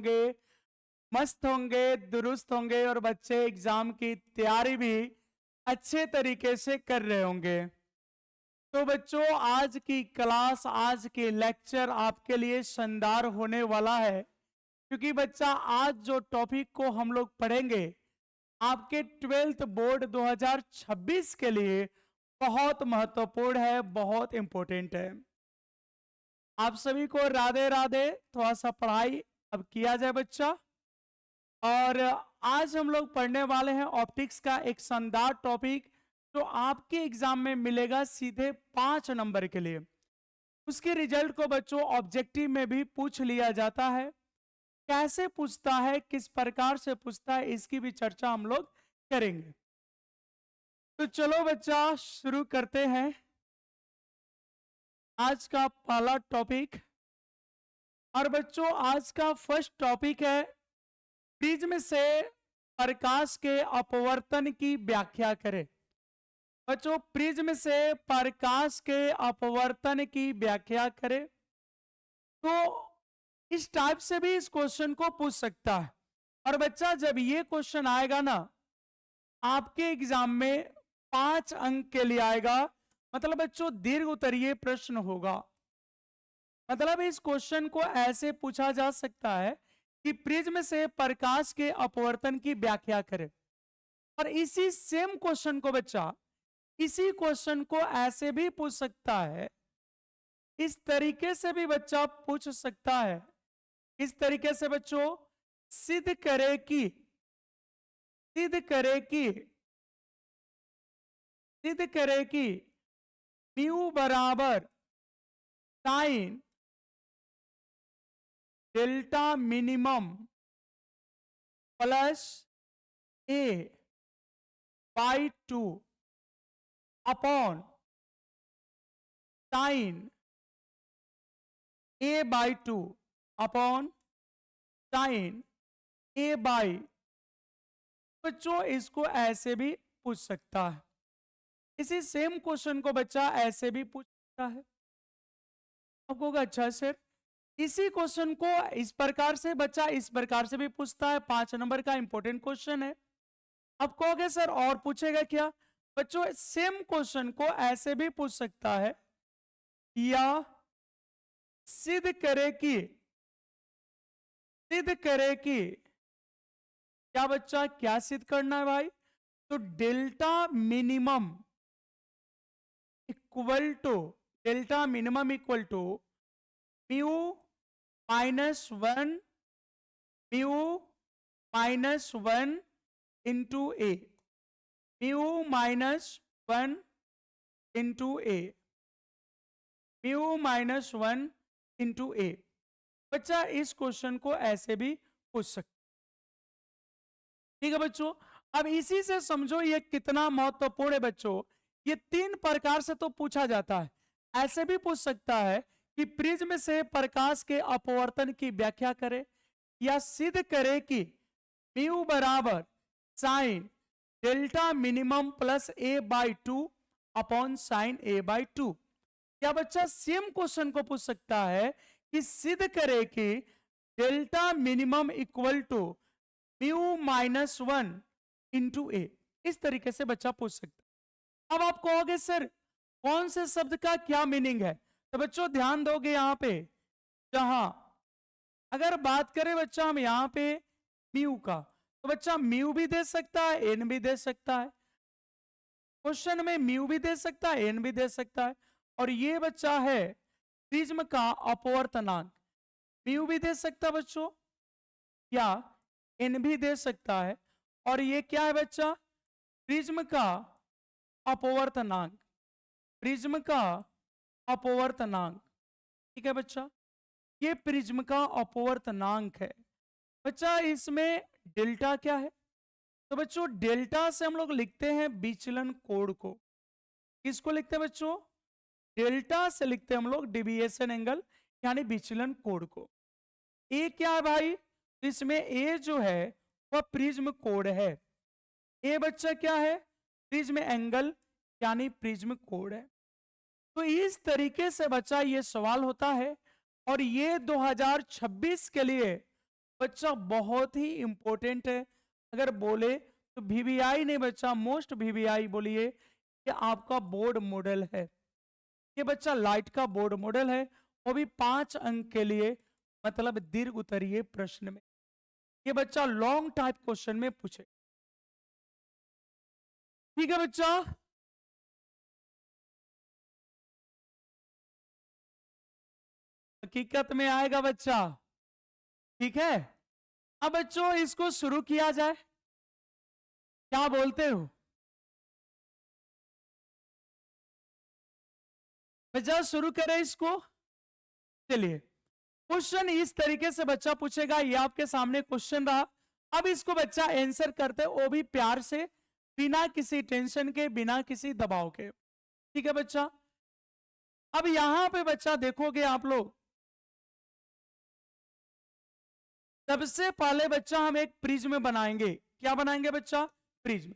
होंगे, मस्त होंगे, दुरुस्त होंगे और बच्चे एग्जाम की तैयारी भी अच्छे तरीके से कर रहे होंगे। तो बच्चों आज की क्लास, आज के लेक्चर आपके लिए शानदार होने वाला है, क्योंकि बच्चा आज जो टॉपिक को हम लोग पढ़ेंगे आपके 12th बोर्ड 2026 के लिए बहुत महत्वपूर्ण है, बहुत इंपॉर्टेंट है। आप सभी को राधे राधे। थोड़ा सा पढ़ाई अब किया जाए बच्चा। और आज हम लोग पढ़ने वाले हैं ऑप्टिक्स का एक शानदार टॉपिक, जो आपके एग्जाम में मिलेगा सीधे 5 नंबर के लिए। उसके रिजल्ट को बच्चों ऑब्जेक्टिव में भी पूछ लिया जाता है। कैसे पूछता है, किस प्रकार से पूछता है, इसकी भी चर्चा हम लोग करेंगे। तो चलो बच्चा शुरू करते हैं आज का पहला टॉपिक। और बच्चों आज का फर्स्ट टॉपिक है प्रिज्म से प्रकाश के अपवर्तन की व्याख्या करें। बच्चों प्रिज्म से प्रकाश के अपवर्तन की व्याख्या करें। तो इस टाइप से भी इस क्वेश्चन को पूछ सकता है। और बच्चा जब ये क्वेश्चन आएगा ना आपके एग्जाम में 5 अंक के लिए आएगा, मतलब बच्चों दीर्घ उत्तरीय प्रश्न होगा। मतलब इस क्वेश्चन को ऐसे पूछा जा सकता है कि प्रिज्म से प्रकाश के अपवर्तन की व्याख्या करें। और इसी सेम क्वेश्चन को बच्चा, इसी क्वेश्चन को ऐसे भी पूछ सकता है, इस तरीके से भी बच्चा पूछ सकता है। इस तरीके से बच्चों सिद्ध करे कि सिद्ध करे कि सिद्ध करे कि म्यू बराबर sine delta minimum plus A by 2 upon sine A by 2 upon sine A by. बच्चों इसको ऐसे भी पूछ सकता है। इसी सेम क्वेश्चन को बच्चा ऐसे भी पूछ सकता है। आपको अच्छा सर इसी क्वेश्चन को इस प्रकार से बच्चा इस प्रकार से भी पूछता है। 5 नंबर का इंपॉर्टेंट क्वेश्चन है। अब कहोगे सर और पूछेगा क्या? बच्चों सेम क्वेश्चन को ऐसे भी पूछ सकता है, या सिद्ध करे कि क्या बच्चा क्या सिद्ध करना है भाई? तो delta minimum equal to mu minus 1 into A, mu minus 1 into A, mu minus 1 into A. बच्चा इस क्वेश्चन को ऐसे भी पूछ सकते। ठीक है बच्चों, अब इसी से समझो ये कितना महत्वपूर्ण है बच्चों। ये 3 प्रकार से तो पूछा जाता है। ऐसे भी पूछ सकता है कि प्रिज्म से प्रकाश के अपवर्तन की व्याख्या करे, या सिद्ध करे कि म्यू बराबर sine delta minimum plus A by 2 upon sine A by 2। या बच्चा सेम क्वेश्चन को पूछ सकता है कि सिद्ध करे कि delta minimum equal to mu minus 1 into A. इस तरीके से बच्चा पूछ सकता है। अब आप कहोगे सर कौन से शब्द का क्या मीनिंग है? तो बच्चों ध्यान दोगे यहां पे, जहां अगर बात करें बच्चा हम यहां पे म्यू का, तो बच्चा म्यू भी दे सकता है, एन भी दे सकता है। क्वेश्चन में म्यू भी दे सकता है, एन भी दे सकता है। और ये बच्चा है प्रिज्म का अपवर्तनांक। म्यू भी दे सकता है बच्चों, या एन भी दे सकता है। और ये क्या है बच्चा? प्रिज्म का अपवर्तनांक, प्रिज्म का अपवर्तनांक। ठीक है बच्चा, ये प्रिज्म का अपवर्तनांक है। बच्चा इसमें डेल्टा क्या है? तो बच्चों डेल्टा से हम लोग लिखते हैं विचलन कोण को। किसको लिखते हैं बच्चों? डेल्टा से लिखते हैं हम लोग डिविएशन एंगल, यानी विचलन कोण को। ए क्या है भाई? इसमें ए जो है वह प्रिज्म कोण है। ए बच्चा क्या है? प्रिज्म एंगल, यानी प्रिज्म कोण है। तो इस तरीके से बच्चा ये सवाल होता है। और ये 2026 के लिए बच्चा बहुत ही इंपॉर्टेंट है। अगर बोले तो वीवीआई नहीं बच्चा, मोस्ट वीवीआई बोलिए कि आपका बोर्ड मॉडल है। ये बच्चा लाइट का बोर्ड मॉडल है, वो भी 5 अंक के लिए, मतलब दीर्घ उत्तरीय प्रश्न में। ये बच्चा लॉन्ग टाइप क्वेश्चन में पूछे। ठीक है बच्चा, हकीकत में आएगा बच्चा। ठीक है, अब बच्चों इसको शुरू किया जाए, क्या बोलते हो? बच्चा शुरू करें इसको। चलिए, क्वेश्चन इस तरीके से बच्चा पूछेगा, ये आपके सामने क्वेश्चन रहा। अब इसको बच्चा आंसर करते, वो भी प्यार से, बिना किसी टेंशन के, बिना किसी दबाव के। ठीक है बच्चा, अब यहां पे बच्चा देखोगे आप लोग, सबसे पहले बच्चा हम एक प्रिज्म बनाएंगे। क्या बनाएंगे बच्चा? प्रिज्म।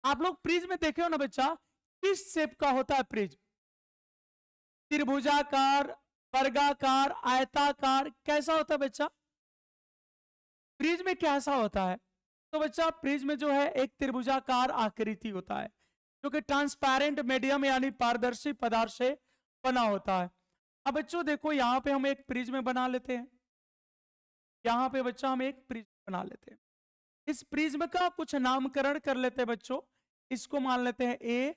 आप लोग प्रिज्म देखे हो ना बच्चा, किस शेप का होता है प्रिज्म? त्रिभुजाकार, वर्गाकार, आयताकार, कैसा होता है बच्चा? प्रिज्म कैसा होता है? तो बच्चा प्रिज्म जो है एक त्रिभुजाकार आकृति होता है, जो कि ट्रांसपेरेंट मीडियम यानी पारदर्शी पदार्थ से बना होता है। अब बच्चों देखो, यहां पे हम एक प्रिज्म बना लेते हैं। यहां पे बच्चा हम एक प्रिज्म बना लेते हैं। इस प्रिज्म का कुछ नामकरण कर लेते हैं बच्चों। इसको मान लेते हैं ए,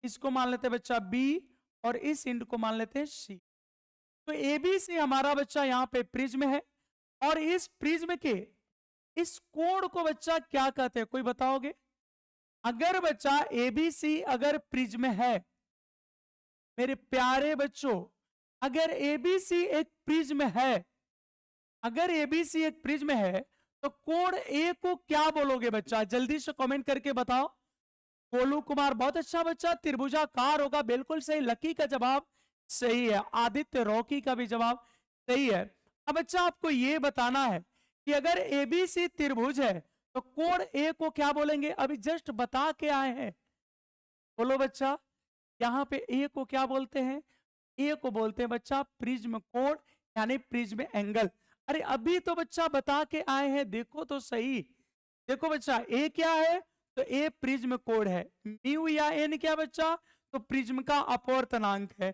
इसको मान लेते हैं बच्चा बी, और इस इंड को मान लेते हैं सी। तो ए बी सी हमारा बच्चा यहाँ पे प्रिज्म है। और इस प्रिज्म के इस कोण को बच्चा क्या कहते हैं, कोई बताओगे? अगर बच्चा एबीसी अगर प्रिज्म है, मेरे प्यारे बच्चों, अगर एबीसी एक प्रिज्म है, अगर एबीसी एक प्रिज्म है, तो कोण ए को क्या बोलोगे बच्चा? जल्दी से कमेंट करके बताओ। गोलू कुमार, बहुत अच्छा बच्चा, त्रिभुजाकार होगा, बिल्कुल सही। लकी का जवाब सही है, आदित्य रॉकी का भी जवाब सही है। अब बच्चा आपको यह बताना है कि अगर एबीसी त्रिभुज है तो कोण ए को क्या बोलेंगे? अभी जस्ट बता के आए हैं, बोलो बच्चा। यहां पे ए को क्या बोलते हैं? ए को बोलते हैं बच्चा प्रिज्म कोण, यानी प्रिज्म एंगल। अरे अभी तो बच्चा बता के आए हैं, देखो तो सही। देखो बच्चा, ए क्या है? तो ए प्रिज्म कोण है। म्यू या एन क्या बच्चा? तो प्रिज्म का अपवर्तनांक है।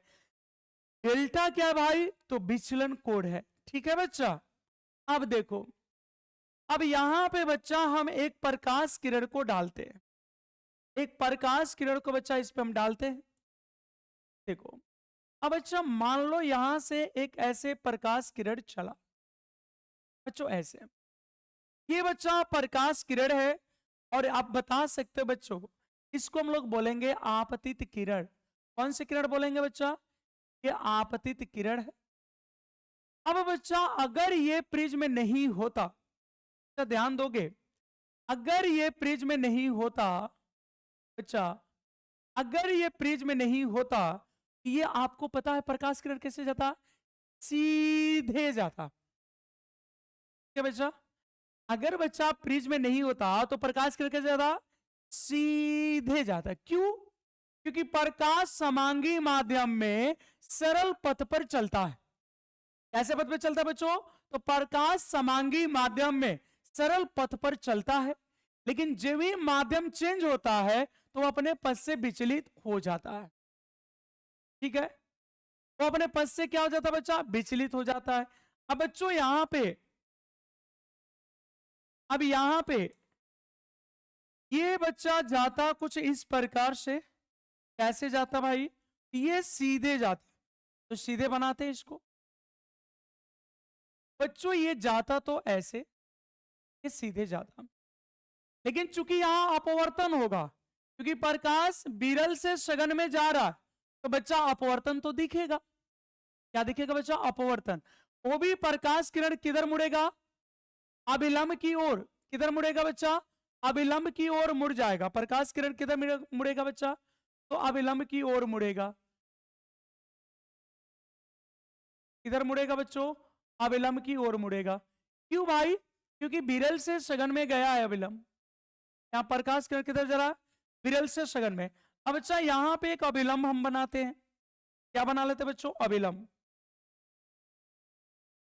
डेल्टा क्या भाई? तो विचलन कोण है। ठीक है बच्चा, अब देखो, अब यहां पे बच्चा हम एक प्रकाश किरण को डालते हैं। एक प्रकाश किरण को बच्चा इस पे हम डालते हैं। देखो, अब बच्चा मान लो यहां से एक ऐसे प्रकाश किरण चला बच्चों, ऐसे। ये बच्चा प्रकाश किरण है, और आप बता सकते हो बच्चों, इसको हम लोग बोलेंगे आपतित किरण। कौन सी किरण बोलेंगे बच्चा? ये आपतित किरण है। अब बच्चा अगर ये प्रिज्म नहीं होता, तो ध्यान दोगे, अगर ये प्रिज्म नहीं होता बच्चा, अगर ये प्रिज्म नहीं होता, ये आपको पता है प्रकाश किरण कैसे जाता? सीधे जाता। क्या बच्चा? अगर बच्चा प्रिज्म नहीं होता तो प्रकाश किरण कैसे जाता? सीधे जाता। क्यों? क्योंकि प्रकाश समांगी माध्यम में सरल पथ पर चलता है। कैसे पथ पर चलता है बच्चों? तो प्रकाश समांगी माध्यम में सरल पथ पर चलता है, लेकिन जब भी माध्यम चेंज होता है तो अपने पथ से विचलित हो जाता है। ठीक है, वो अपने पथ से क्या हो जाता है बच्चा? विचलित हो जाता है। अब बच्चों यहां पे, अब यहां पे ये बच्चा जाता कुछ इस प्रकार से। कैसे जाता भाई? ये सीधे जाता, तो सीधे बनाते हैं इसको बच्चों। ये जाता तो ऐसे, ये सीधे जाता, लेकिन चूंकि यहां अपवर्तन होगा, क्योंकि प्रकाश विरल से सघन में जा रहा है, तो बच्चा अपवर्तन तो दिखेगा। क्या दिखेगा बच्चा? अपवर्तन। वो भी प्रकाश किरण किधर मुड़ेगा? अभिलंब की ओर। किधर मुड़ेगा बच्चा? अभिलंब की ओर मुड़ जाएगा। प्रकाश किरण किधर मुड़ेगा बच्चा? तो अभिलंब की ओर मुड़ेगा। किधर मुड़ेगा बच्चों? अभिलंब की ओर मुड़ेगा। क्यों भाई? क्योंकि विरल से सघन में गया है अभिलंब। यहाँ प्रकाश किरण किधर जा रहा है? विरल से सघन में। अब बच्चा यहां पे एक अभिलंब हम बनाते हैं। क्या बना लेते हैं बच्चों? अभिलंब।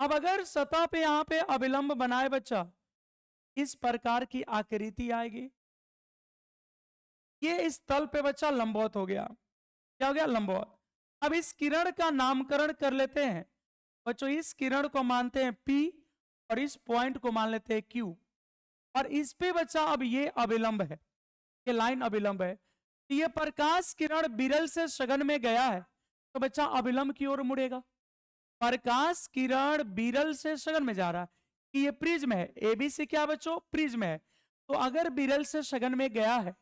अब अगर सतह पे यहां पे अभिलंब बनाए बच्चा, इस प्रकार की आकृति आएगी। ये इस तल पे बच्चा लंबवत हो गया। क्या हो गया? लंबवत। अब इस किरण का नामकरण कर लेते हैं बच्चों। इस किरण को मानते हैं P और इस पॉइंट को मान लेते हैं Q। और इस पे बच्चा अब ये अभिलंब है, ये लाइन अभिलंब है। तो ये प्रकाश किरण विरल से सघन में गया है, तो बच्चा अभिलंब की ओर मुड़ेगा। प्रकाश किरण विरल से सघन में जा रहा है कि ये प्रिज्म है। ABC क्या बच्चों? प्रिज्म है। तो अगर विरल से सघन में गया है,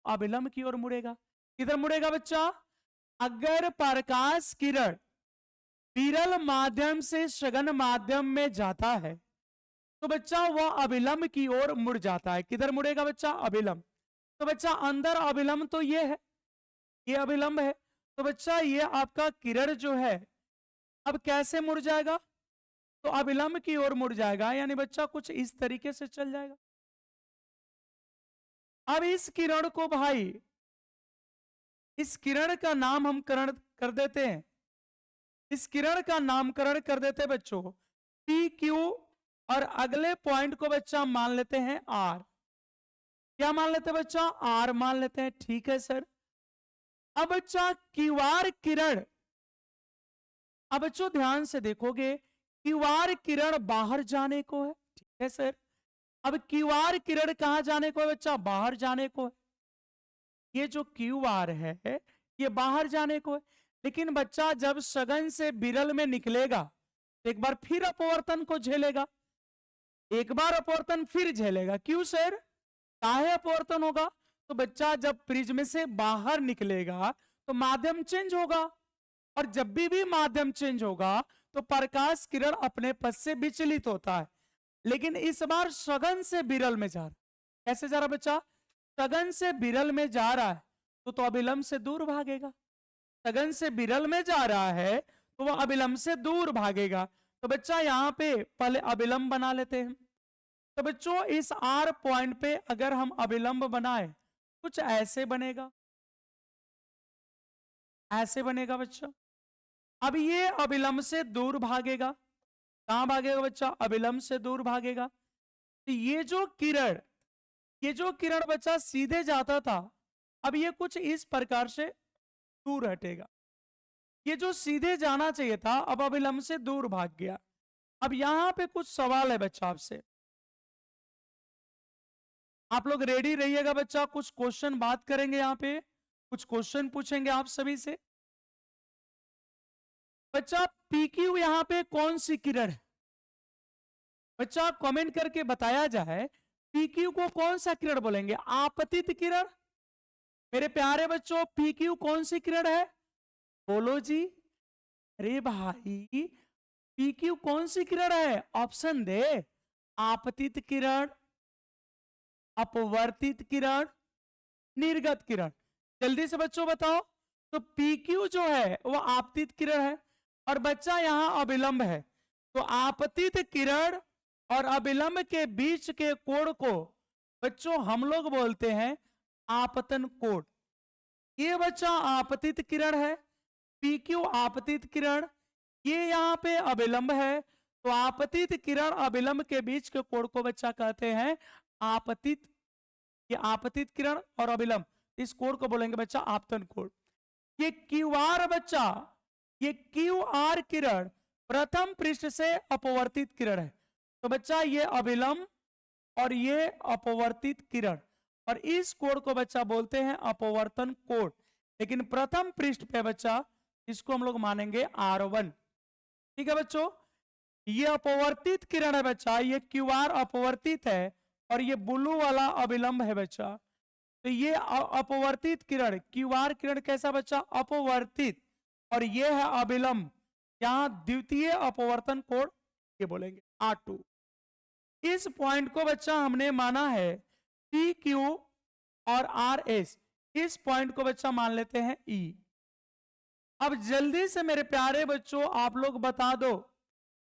अभिलंब की ओर मुड़ेगा। किधर मुड़ेगा बच्चा? अगर प्रकाश किरण विरल माध्यम से सघन माध्यम में जाता है तो बच्चा वह अभिलंब की ओर मुड़ जाता है। किधर मुड़ेगा बच्चा? अभिलंब। तो बच्चा अंदर अभिलंब तो ये है, ये अभिलंब है। तो बच्चा ये आपका किरण जो है अब कैसे मुड़ जाएगा? तो अभिलंब की ओर मुड़ जाएगा, यानी बच्चा कुछ इस तरीके से चल जाएगा। अब इस किरण को भाई, इस किरण का नाम हम करण कर देते हैं, इस किरण का नामकरण कर देते हैं बच्चों पी क्यू, और अगले पॉइंट को बच्चा मान लेते हैं आर। क्या मान लेते हैं बच्चा? आर मान लेते हैं। ठीक है सर। अब बच्चा क्यूआर किरण, अब बच्चों ध्यान से देखोगे, क्यूआर किरण बाहर जाने को है। ठीक है सर। अब क्यूआर किरण कहां जाने को है बच्चा? बाहर जाने को है। ये जो क्यूआर है ये बाहर जाने को है। लेकिन बच्चा जब सघन से विरल में निकलेगा तो एक बार फिर अपवर्तन को झेलेगा, एक बार अपवर्तन फिर झेलेगा। क्यों सर? काहे अपवर्तन होगा? तो बच्चा जब प्रिज्म से बाहर निकलेगा तो माध्यम चेंज होगा, और जब भी माध्यम चेंज होगा तो प्रकाश किरण अपने पथ से विचलित होता है। लेकिन इस बार सघन से विरल में जा रहा है। कैसे जा रहा बच्चा? सघन से विरल में जा रहा है तो अभिलंब से दूर भागेगा। सघन से विरल में जा रहा है तो वह अभिलंब से दूर भागेगा। तो बच्चा यहां पे पहले अभिलंब बना लेते हैं। तो बच्चों इस आर पॉइंट पे अगर हम अभिलंब बनाए, कुछ ऐसे बनेगा, ऐसे बनेगा बच्चा। अब ये अभिलंब से दूर भागेगा। कहां भागेगा बच्चा? अभिलंब से दूर भागेगा। तो ये जो किरण, ये जो किरण बच्चा सीधे जाता था, अब ये कुछ इस प्रकार से दूर हटेगा। ये जो सीधे जाना चाहिए था अब अभिलंब से दूर भाग गया। अब यहां पे कुछ सवाल है बच्चा आपसे, आप लोग रेडी रहिएगा बच्चा। कुछ क्वेश्चन बात करेंगे, यहां पे कुछ क्वेश्चन पूछेंगे आप सभी से। बच्चा पीक्यू यहां पे कौन सी किरण है? बच्चा कमेंट करके बताया जाए पीक्यू को कौन सा किरण बोलेंगे? आपतित किरण। मेरे प्यारे बच्चों पीक्यू कौन सी किरण है? बोलो जी। अरे भाई पीक्यू कौन सी किरण है? ऑप्शन दे। आपतित किरण, अपवर्तित किरण, निर्गत किरण। जल्दी से बच्चों बताओ। तो पीक्यू जो है वो आपतित किरण है, और बच्चा यहां अभिलंब है। तो आपतित किरण और अभिलंब के बीच के कोण को बच्चों हम लोग बोलते हैं आपतन कोण। ये बच्चा आपतित किरण है, पीक्यू आपतित किरण, ये यहां पे अभिलंब है। तो आपतित किरण अभिलंब के बीच के कोण को बच्चा कहते हैं आपतित। ये आपतित किरण और अभिलंब, इस कोण को बोलेंगे बच्चा आपतन कोण। ये क्यूआर बच्चा, ये क्यूआर किरण प्रथम पृष्ठ से अपवर्तित किरण है। तो बच्चा ये अभिलंब और ये अपवर्तित किरण, और इस कोण को बच्चा बोलते हैं अपवर्तन कोण। लेकिन प्रथम पृष्ठ पे बच्चा इसको हम लोग मानेंगे R1। ठीक है बच्चों, ये अपवर्तित किरण है बच्चा, ये क्यूआर अपवर्तित है, और ये ब्लू वाला अभिलंब है बच्चा। तो ये अपवर्तित किरण, क्यूआर किरण कैसा बच्चा? अपवर्तित, और ये है अभिलंब, यहां द्वितीय अपवर्तन कोण ये बोलेंगे R2। इस पॉइंट को बच्चा हमने माना है PQ और RS, इस पॉइंट को बच्चा मान लेते हैं E। अब जल्दी से मेरे प्यारे बच्चों आप लोग बता दो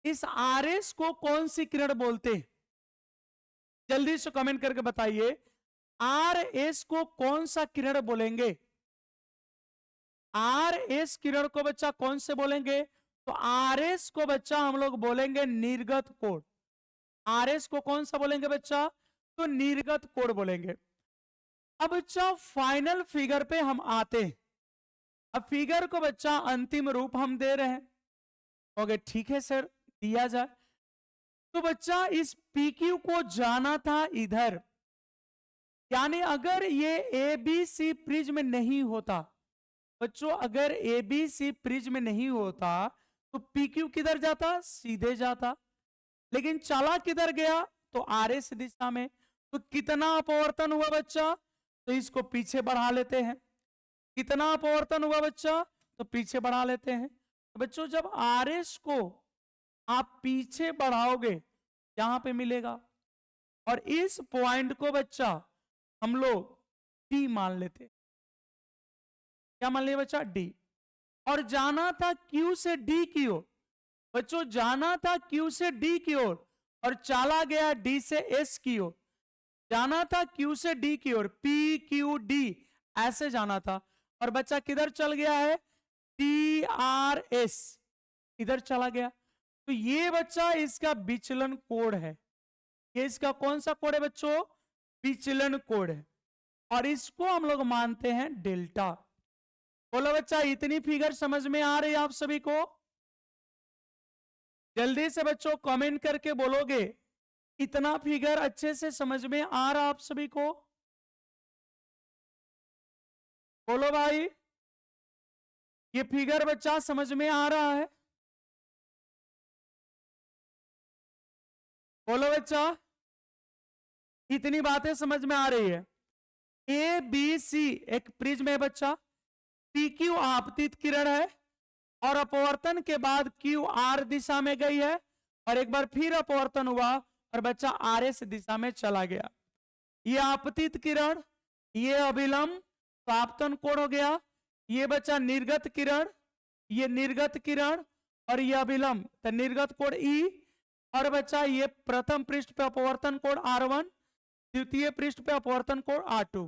इस RS को कौन सी किरण बोलते हैं? जल्दी से कमेंट करके बताइए RS को कौन सा किरण बोलेंगे? RS किरण को बच्चा कौन से बोलेंगे? तो आरएस को बच्चा हम लोग बोलेंगे निर्गत कोण। आरएस को कौन सा बोलेंगे बच्चा? तो निर्गत कोण बोलेंगे। अब बच्चा फाइनल फिगर पे हम आते हैं। अब फिगर को बच्चा अंतिम रूप हम दे रहे हैं। ओके ठीक है सर, दिया जाए। तो बच्चा इस PQ को जाना था इधर, यानी अगर ये ABC प्रिज्म नहीं होता बच्चों, अगर ABC प्रिज्म नहीं होता तो PQ किधर जाता? सीधे जाता। लेकिन चला किधर गया? तो RS दिशा में। तो कितना अपवर्तन हुआ बच्चा? तो इसको पीछे बढ़ा लेते हैं। कितना अपवर्तन हुआ बच्चा? तो पीछे बढ़ा लेते हैं। तो बच्चों जब RS को आप पीछे बढ़ाओगे यहां पे मिलेगा, और इस पॉइंट को बच्चा हम लोग D मान लेते हैं। क्या मान लिया बच्चा? D। और जाना था Q से D की ओर बच्चों, जाना था Q से D की ओर और चला गया D से S की ओर। जाना था Q से D की ओर, PQD ऐसे जाना था, और बच्चा किधर चल गया है? TRS इधर चला गया। तो ये बच्चा इसका विचलन कोण है। ये इसका कौन सा कोण है बच्चों? विचलन कोण है, और इसको हम लोग मानते हैं डेल्टा। बोलो बच्चा, इतनी फिगर समझ में आ रही है आप सभी को? जल्दी से बच्चों कमेंट करके बोलोगे इतना फिगर अच्छे से समझ में आ रहा आप सभी को? बोलो भाई, ये फिगर बच्चा समझ में आ रहा है? बोलो बच्चा, इतनी बातें समझ में आ रही है? ABC एक प्रिज्म है बच्चा, PQ आपतित किरण है, और अपवर्तन के बाद QR दिशा में गई है, और एक बार फिर अपवर्तन हुआ और बच्चा RS दिशा में चला गया। ये आपतित किरण, ये अभिलंब, तो आपतन कोण हो गया। ये बच्चा निर्गत किरण, ये निर्गत किरण, और ये अभिलंब, तो निर्गत कोण E। और बच्चा ये प्रथम पृष्ठ पे अपवर्तन कोण R1, द्वितीय पृष्ठ पे अपवर्तन कोण R2।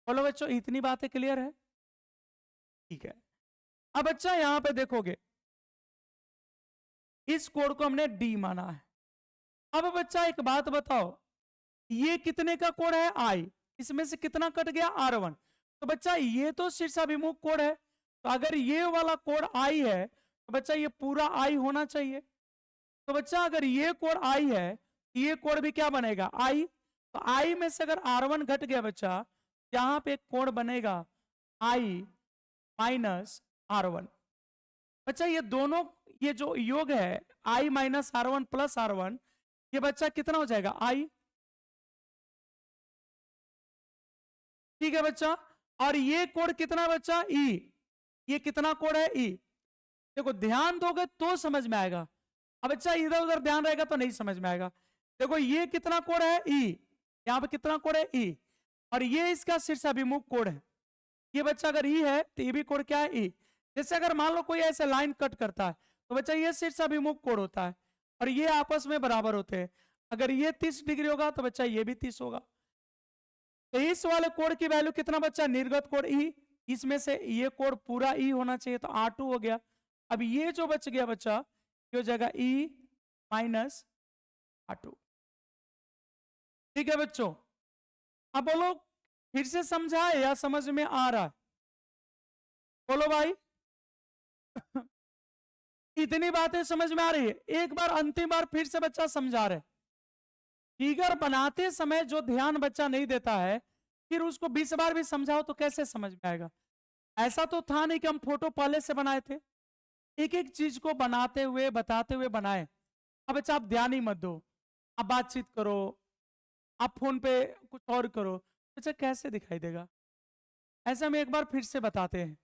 बोलो बच्चों, इतनी बातें क्लियर है? ठीक है। अब बच्चा यहां पे देखोगे इस कोण को हमने D माना है। अब बच्चा एक बात बताओ, ये कितने का कोण है? I। इसमें से कितना कट गया? R1। तो बच्चा ये तो शीर्षाभिमुख कोण है, तो अगर ये वाला कोण I है तो बच्चा ये पूरा I होना चाहिए। तो बच्चा अगर ये कोण I है, ये कोण भी क्या बनेगा? I। तो I में से अगर R1 घट गया बच्चा, यहां पे एक कोण बनेगा I माइनस R1। बच्चा ये दोनों, ये जो योग है I minus R1 plus R1, ये बच्चा कितना हो जाएगा? I। ठीक है बच्चा, और ये कोण कितना बच्चा? E। ये कितना कोण है? E। देखो ध्यान दोगे तो समझ में आएगा, अब बच्चा इधर उधर ध्यान रहेगा तो नहीं समझ में आएगा। देखो ये कितना कोण है? E। यहाँ पे कितना कोण है? E। और ये इसका शीर्षाभिमुख कोण है। ये बच्चा अगर E है तो ये भी कोण क्या है? E। जैसे अगर मान लो कोई ऐसे लाइन कट करता है तो बच्चा ये शीर्षाभिमुख कोण होता है, और ये आपस में बराबर होते हैं। अगर ये 30 डिग्री होगा तो बच्चा ये भी 30 होगा। तो इस वाले कोण की वैल्यू कितना बच्चा? निर्गत कोण E। इसमें से ये कोण पूरा E होना चाहिए, तो R2 हो गया। अब ये जो बच गया बच्चा, ये हो जाएगा E माइनस R2। ठीक है बच्चों, अब बोलो फिर से समझा है या समझ में आ रहा है? बोलो भाई। इतनी बातें समझ में आ रही है? एक बार अंतिम बार फिर से बच्चा समझा रहे। फिगर बनाते समय जो ध्यान बच्चा नहीं देता है, फिर उसको 20 बार भी समझाओ तो कैसे समझ में आएगा? ऐसा तो था नहीं कि हम फोटो पहले से बनाए थे, एक एक चीज को बनाते हुए बताते हुए बनाए। अब बच्चा आप ध्यान ही मत दो, आप बातचीत करो, आप फोन पे कुछ और करो, बच्चा कैसे दिखाई देगा? ऐसा हम एक बार फिर से बताते हैं,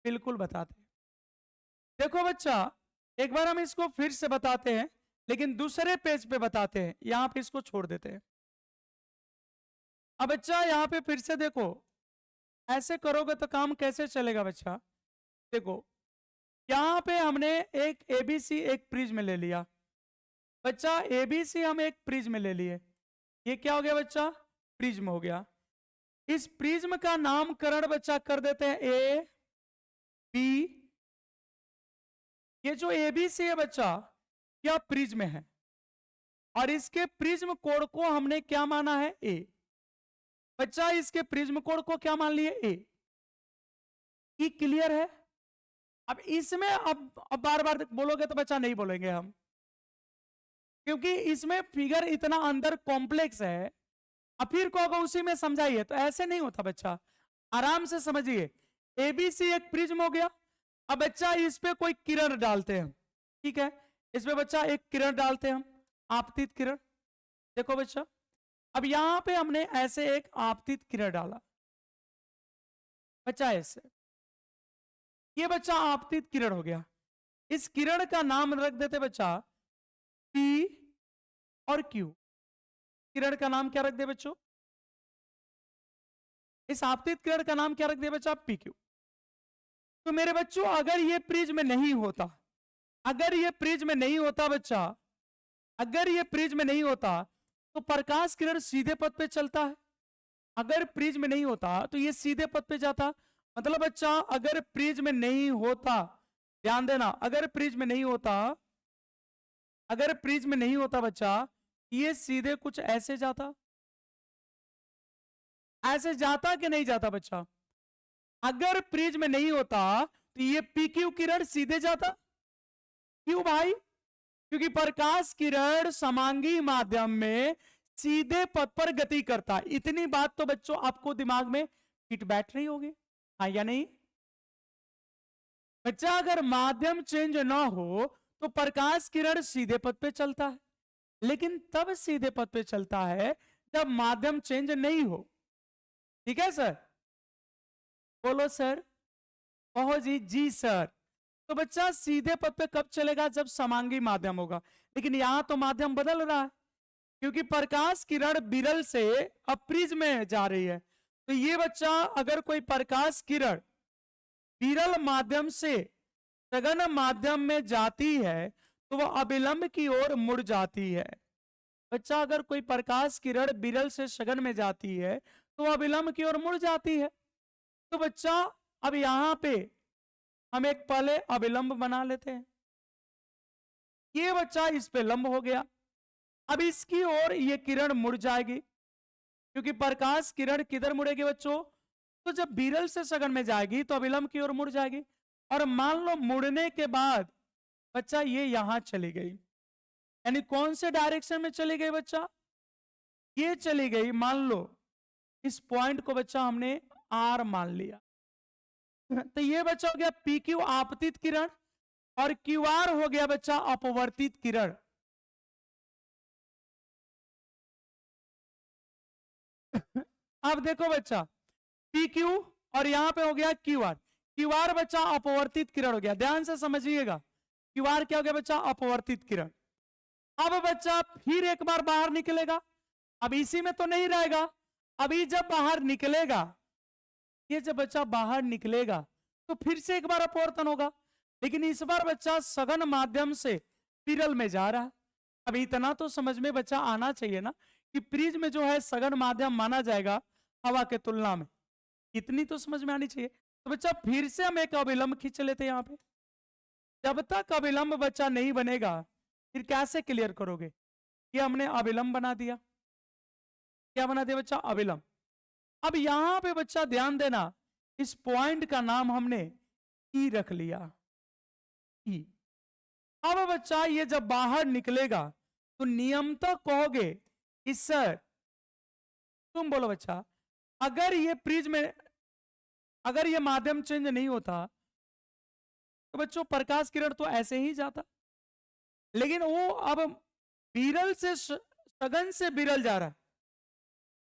बिल्कुल बताते हैं। देखो बच्चा, एक बार हम इसको फिर से बताते हैं, लेकिन दूसरे पेज पे बताते हैं, यहां पे इसको छोड़ देते हैं। अब बच्चा यहाँ पे फिर से देखो, ऐसे करोगे तो काम कैसे चलेगा बच्चा? देखो यहाँ पे हमने एक ABC एक प्रिज्म ले लिया बच्चा, ABC हम एक प्रिज्म ले लिए, ये क्या हो गया बच्चा? प्रिज्म हो गया। इस प्रिज्म का नामकरण बच्चा कर देते हैं A, B, ये जो एबीसी है बच्चा, क्या प्रिज्म है, और इसके प्रिज्म कोण को हमने क्या माना है, ए। बच्चा इसके प्रिज्म कोण को क्या मान लिए, ए। ये क्लियर है। अब इसमें अब बार बार बोलोगे तो बच्चा नहीं बोलेंगे हम, क्योंकि इसमें फिगर इतना अंदर कॉम्प्लेक्स है। अब फिर को अगर उसी में समझाइए तो ऐसे नहीं होता बच्चा, आराम से समझिए। एबीसी एक प्रिज्म हो गया। अब बच्चा इस पे कोई किरण डालते हैं, ठीक है, इस पे बच्चा एक किरण डालते हैं हम, आपतित किरण। देखो बच्चा, अब यहां पे हमने ऐसे एक आपतित किरण डाला बच्चा, ऐसे ये बच्चा आपतित किरण हो गया। इस किरण का नाम रख देते बच्चा पी और क्यू। किरण का नाम क्या रख दे बच्चों, इस आपतित किरण का नाम क्या रख दिया बच्चा, पी क्यू। तो मेरे बच्चों अगर ये प्रिज्म नहीं होता, अगर ये प्रिज्म नहीं होता बच्चा, अगर ये प्रिज्म नहीं होता तो प्रकाश किरण सीधे पथ पे चलता है। अगर प्रिज्म नहीं होता तो ये सीधे पथ पे जाता। मतलब बच्चा अगर प्रिज्म नहीं होता, ध्यान देना, अगर प्रिज्म नहीं होता, अगर प्रिज्म नहीं होता बच्चा, ये सीधे कुछ ऐसे जाता, ऐसे जाता कि नहीं जाता बच्चा। अगर प्रिज्म नहीं होता तो ये पीक्यू किरण सीधे जाता। क्यों भाई, क्योंकि प्रकाश किरण समांगी माध्यम में सीधे पथ पर गति करता है। इतनी बात तो बच्चों आपको दिमाग में फिट बैठ रही होगी, हाँ या नहीं बच्चा। अगर माध्यम चेंज ना हो तो प्रकाश किरण सीधे पथ पे चलता है, लेकिन तब सीधे पथ पे चलता है जब माध्यम चेंज नहीं हो। ठीक है सर, बोलो सर, कहो जी, जी सर। तो बच्चा सीधे पथ पे कब चलेगा, जब समांगी माध्यम होगा। लेकिन यहां तो माध्यम बदल रहा है, क्योंकि प्रकाश किरण विरल से अब प्रिज्म में जा रही है। तो ये बच्चा अगर कोई प्रकाश किरण विरल माध्यम से सघन माध्यम में जाती है तो वह अविलंब की ओर मुड़ जाती है। बच्चा अगर कोई प्रकाश किरण विरल से सघन में जाती है तो वह अविलंब की ओर मुड़ जाती है। तो बच्चा अब यहां पे हम एक पहले अविलंब बना लेते हैं। ये बच्चा इस पे लंब हो गया। अब इसकी ओर ये किरण मुड़ जाएगी, क्योंकि प्रकाश किरण किधर मुड़ेगी बच्चों, तो जब विरल से सघन में जाएगी तो अविलंब की ओर मुड़ जाएगी। और मान लो मुड़ने के बाद बच्चा ये यहां चली गई, यानी कौन से डायरेक्शन में चली गई बच्चा, ये चली गई, मान लो इस पॉइंट को बच्चा हमने आर मान लिया। तो ये बच्चा हो गया पी क्यू आपतित किरण, और क्यू आर हो गया बच्चा अपवर्तित किरण। अब देखो बच्चा पी क्यू और यहां पे हो गया क्यू आर। क्यू आर बच्चा अपवर्तित किरण हो गया, ध्यान से समझिएगा। क्यू आर क्या हो गया बच्चा, अपवर्तित किरण। अब बच्चा फिर एक बार बाहर निकलेगा, अब इसी में तो नहीं रहेगा। अभी जब बाहर निकलेगा, ये जब बच्चा बाहर निकलेगा तो फिर से एक बार अपवर्तन होगा, लेकिन इस बार बच्चा सघन माध्यम से विरल में जा रहा है। अब इतना तो समझ में बच्चा आना चाहिए ना कि प्रिज्म जो है सघन माध्यम माना जाएगा हवा के तुलना में, इतनी तो समझ में आनी चाहिए। तो बच्चा फिर से हम एक अविलंब खींच लेते हैं यहाँ पे। जब तक अविलंब बच्चा नहीं बनेगा फिर कैसे क्लियर करोगे। ये हमने अविलंब बना दिया, क्या बना दिया बच्चा, अविलंब। अब यहां पे बच्चा ध्यान देना, इस पॉइंट का नाम हमने ई रख लिया, ई। अब बच्चा ये जब बाहर निकलेगा तो नियमतः कहोगे कि सर, तुम बोलो बच्चा, अगर ये प्रिज्म, अगर ये माध्यम चेंज नहीं होता तो बच्चों प्रकाश किरण तो ऐसे ही जाता, लेकिन वो अब विरल से सघन से विरल जा रहा है,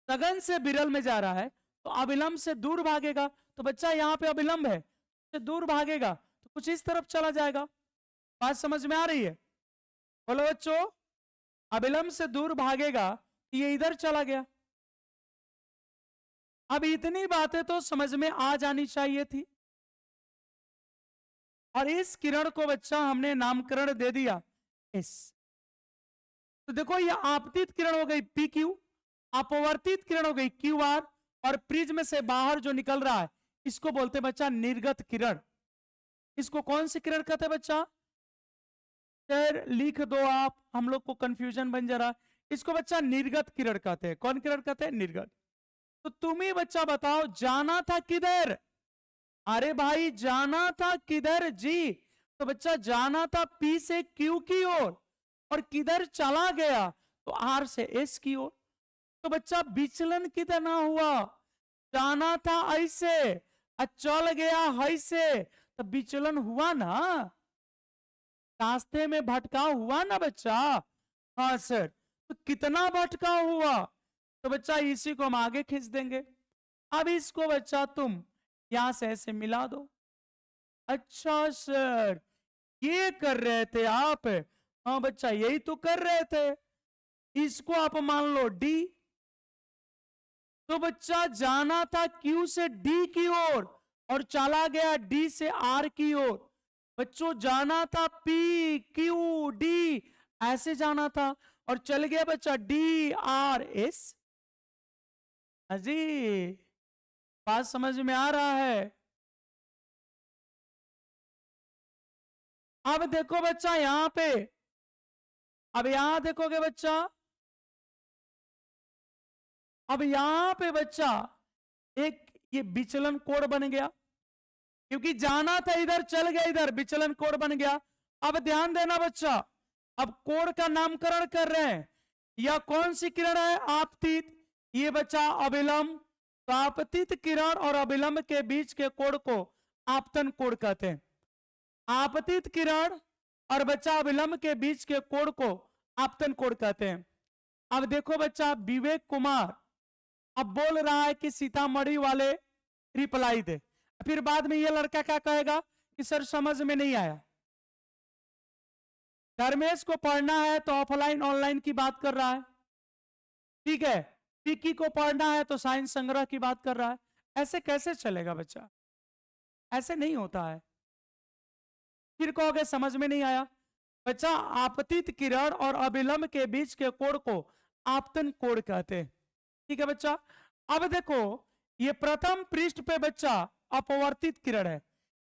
सघन से विरल में जा रहा है, तो अविलंब से दूर भागेगा। तो बच्चा यहाँ पे अविलंब है, से दूर भागेगा तो कुछ इस तरफ चला जाएगा। बात समझ में आ रही है, बोलो बच्चों, अविलंब से दूर भागेगा तो ये इधर चला गया। अब इतनी बातें तो समझ में आ जानी चाहिए थी। और इस किरण को बच्चा हमने नामकरण दे दिया एस। तो देखो ये आपतित किरण हो गई पी क्यू, अपवर्तित किरण हो गई क्यू आर, और प्रिज्म से बाहर जो निकल रहा है इसको बोलते हैं बच्चा निर्गत किरण। इसको कौन सी किरण कहते हैं बच्चा, सर लिख दो आप, हम लोग को कंफ्यूजन बन जा रहा। इसको बच्चा निर्गत किरण कहते हैं। कौन किरण कहते हैं? निर्गत। तो तुम ही बच्चा बताओ, जाना था किधर? अरे भाई जाना था किधर जी? तो बच्चा जाना था पी से क्यू की ओर, और किधर चला गया? तो आर से एस की ओर। तो बच्चा विचलन कितना हुआ? जाना था ऐसे और चल गया ऐसे, तो विचलन हुआ ना, रास्ते में भटकाव हुआ ना बच्चा। हाँ सर। तो कितना भटकाव हुआ? तो बच्चा इसी को हम आगे खींच देंगे। अब इसको बच्चा तुम यहां से ऐसे मिला दो। अच्छा सर, ये कर रहे थे आप? हाँ बच्चा, यही तो कर रहे थे। इसको आप मान लो डी। तो बच्चा जाना था क्यू से डी की ओर और चला गया डी से आर की ओर। बच्चों जाना था पी क्यू डी, ऐसे जाना था, और चल गया बच्चा डी आर एस। अजी बात समझ में आ रहा है? अब देखो बच्चा यहां पे, अब यहां देखोगे बच्चा, अब यहां पे बच्चा एक ये विचलन कोण बन गया, क्योंकि जाना था इधर चल गया इधर, विचलन कोण बन गया। अब ध्यान देना बच्चा, अब कोण का नामकरण कर रहे हैं। यह कौन सी किरण है? आपतित। ये बच्चा अविलंब। तो आपतित किरण और अविलंब के बीच के कोण को आपतन कोण कहते हैं। आपतित किरण और बच्चा अविलंब के बीच के कोण को आपतन कोण कहते हैं। अब देखो बच्चा, विवेक कुमार अब बोल रहा है कि सीतामढ़ी वाले रिप्लाई दे। फिर बाद में ये लड़का क्या कहेगा कि सर समझ में नहीं आया। धर्मेश को पढ़ना है तो ऑफलाइन ऑनलाइन की बात कर रहा है, ठीक है। पिकी को पढ़ना है तो साइंस संग्रह की बात कर रहा है। ऐसे कैसे चलेगा बच्चा? ऐसे नहीं होता है। फिर कहोगे समझ में नहीं आया। बच्चा आपतित किरण और अविलंब के बीच के कोण को आपतन कोण कहते हैं, ठीक है बच्चा। अब देखो, ये प्रथम पृष्ठ पे बच्चा अपवर्तित किरण है,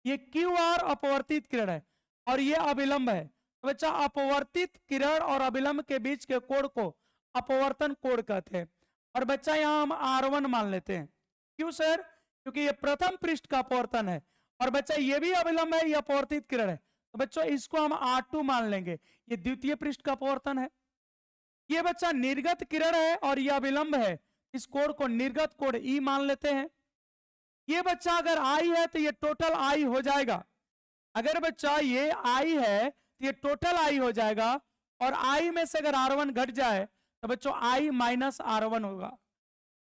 ये क्यू आर अपवर्तित किरण है, और ये अविलंब है। तो बच्चा अपवर्तित किरण और अविलंब के बीच के कोण को अपवर्तन कोण कहते हैं। और बच्चा यहां हम R1 मान लेते हैं। क्यों सर? क्योंकि ये प्रथम पृष्ठ का अपवर्तन है, और बच्चा ये भी अविलंब है, ये अपवर्तित किरण है। तो बच्चों इसको हम R2 मान लेंगे, ये द्वितीय पृष्ठ का अपवर्तन है। ये बच्चा निर्गत किरण है और यह अविलंब है, इस कोण को निर्गत कोण ई मान लेते हैं। ये बच्चा अगर आई है तो ये टोटल आई हो जाएगा। अगर बच्चा ये आई है तो ये टोटल आई हो जाएगा, और आई में से अगर R1 घट जाए तो बच्चों आई माइनस R1 होगा।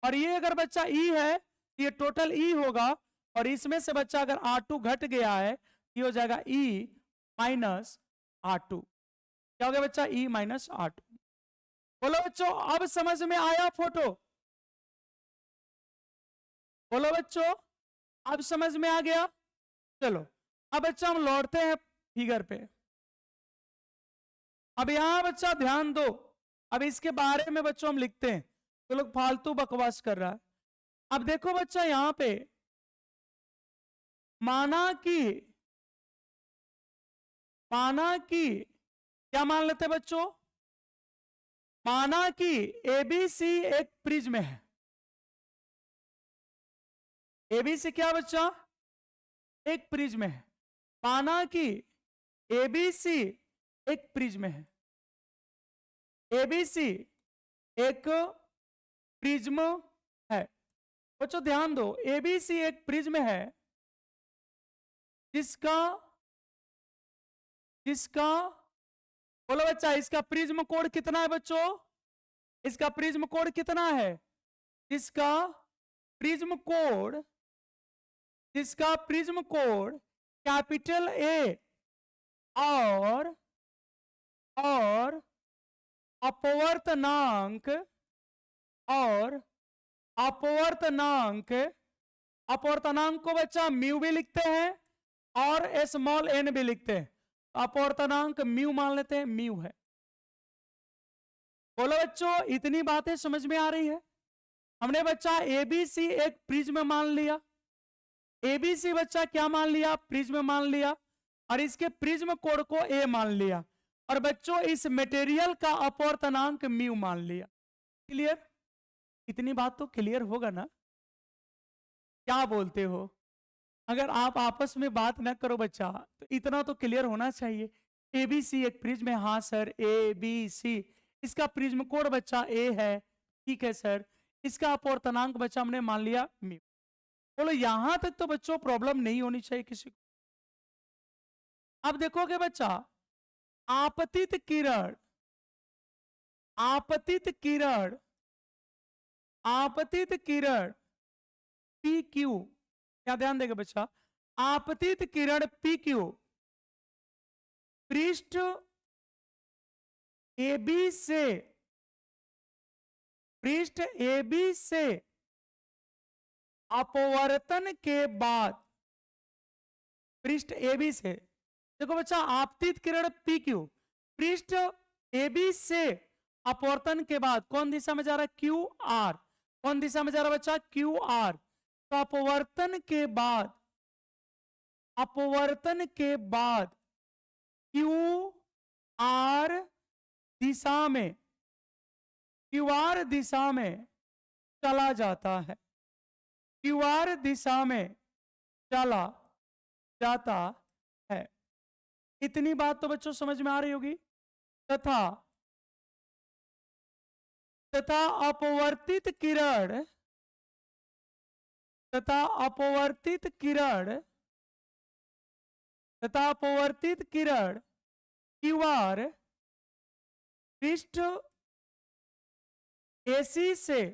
और ये अगर बच्चा ई है तो ये टोटल ई होगा, और इसमें से बच्चा अगर R2 घट गया है ये हो जाएगा ई माइनस R2। क्या हो गया बच्चा? E minus R2। बोलो बच्चों, अब समझ में आया फोटो? बोलो बच्चों, अब समझ में आ गया? चलो अब बच्चा हम लौटते हैं फिगर पे। अब यहां बच्चा ध्यान दो, अब इसके बारे में बच्चों हम लिखते हैं, तो लोग फालतू बकवास कर रहा है। अब देखो बच्चा यहां पे, माना कि क्या मान लेते हैं बच्चों? माना कि एबीसी एक प्रिज्म है। एबीसी क्या बच्चा? एक प्रिज्म है। माना कि एबीसी एक प्रिज्म है। एबीसी एक प्रिज्म है। बच्चों ध्यान दो, एबीसी एक प्रिज्म है जिसका जिसका बोलो बच्चा, इसका प्रिज्म कोण कितना है बच्चों? इसका प्रिज्म कोण कितना है? इसका प्रिज्म कोण कैपिटल ए और अपवर्तनांक अपवर्तनांक को बच्चा म्यू भी लिखते हैं और स्मॉल एन भी लिखते हैं। अपवर्तनांक म्यू मान लेते हैं, म्यू है। बोलो बच्चों, इतनी बातें समझ में आ रही है? हमने बच्चा एबीसी एक प्रिज्म मान लिया। एबीसी बच्चा क्या मान लिया? प्रिज्म मान लिया, और इसके प्रिज्म कोण को ए मान लिया। और बच्चों इस मटेरियल का अपवर्तनांक म्यू मान लिया। क्लियर? इतनी बात तो क्लियर होगा ना? क्या बोलते हो? अगर आप आपस में बात ना करो बच्चा तो इतना तो क्लियर होना चाहिए। एबीसी एक प्रिज्म है। हाँ सर, ए बी सी, इसका प्रिज्म कोण बच्चा ए है। ठीक है सर, इसका अपवर्तनांक बच्चा हमने मान लिया म्यू। बोलो यहां तक तो बच्चों प्रॉब्लम नहीं होनी चाहिए किसी को। अब देखोगे बच्चा, आपतित किरण, आपतित किरण, आपतित किरण पी क्यू, क्या ध्यान देगा बच्चा, आपतित किरण पी क्यू पृष्ठ AB से, पृष्ठ AB से अपवर्तन के बाद, पृष्ठ AB से, देखो बच्चा आपतित किरण PQ पृष्ठ AB से अपवर्तन के बाद कौन दिशा में जा रहा है? QR। कौन दिशा में जा रहा है बच्चा? QR। तो अपवर्तन के बाद, अपवर्तन के बाद QR दिशा में, QR दिशा में चला जाता है, QR दिशा में चला जाता है। इतनी बात तो बच्चों समझ में आ रही होगी। तथा, तथा अपवर्तित किरण, तथा अपवर्तित किरण, तथा अपवर्तित किरण QR पृष्ठ AC से,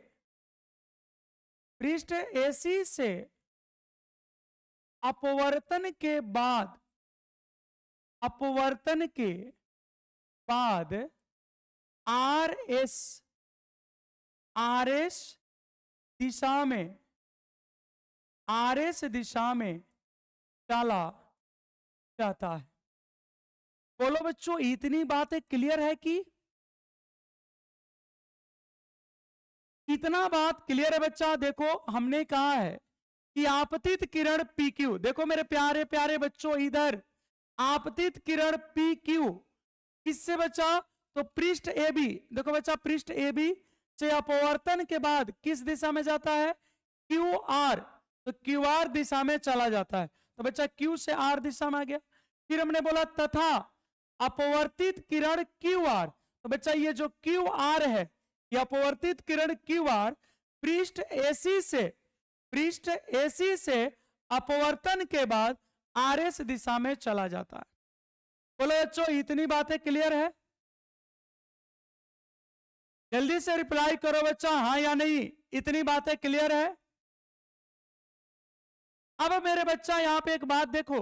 पृष्ठ AC से अपवर्तन के बाद, अपवर्तन के बाद RS, RS दिशा में, RS दिशा में चला जाता है। बोलो बच्चों इतनी बातें क्लियर है कि? इतना बात क्लियर है बच्चा? देखो हमने कहा है कि आपतित किरण PQ, देखो मेरे प्यारे प्यारे बच्चों इधर आपतित किरण PQ किससे बच्चा? तो पृष्ठ AB, देखो बच्चा पृष्ठ AB से अपवर्तन के बाद किस दिशा में जाता है? QR। तो QR दिशा में चला जाता है। तो बच्चा Q से R दिशा में आ गया। फिर हमने बोला तथा अपवर्तित किरण QR, तो बच्चा ये जो QR है, ये अपवर्तित किरण QR पृष्ठ AC से, पृष्ठ AC से अपवर्तन के बाद RS दिशा में चला जाता है। बोलो बच्चों इतनी बातें क्लियर है? जल्दी से रिप्लाई करो बच्चा, हाँ या नहीं, इतनी बातें क्लियर है? अब मेरे बच्चा यहां पे एक बात देखो,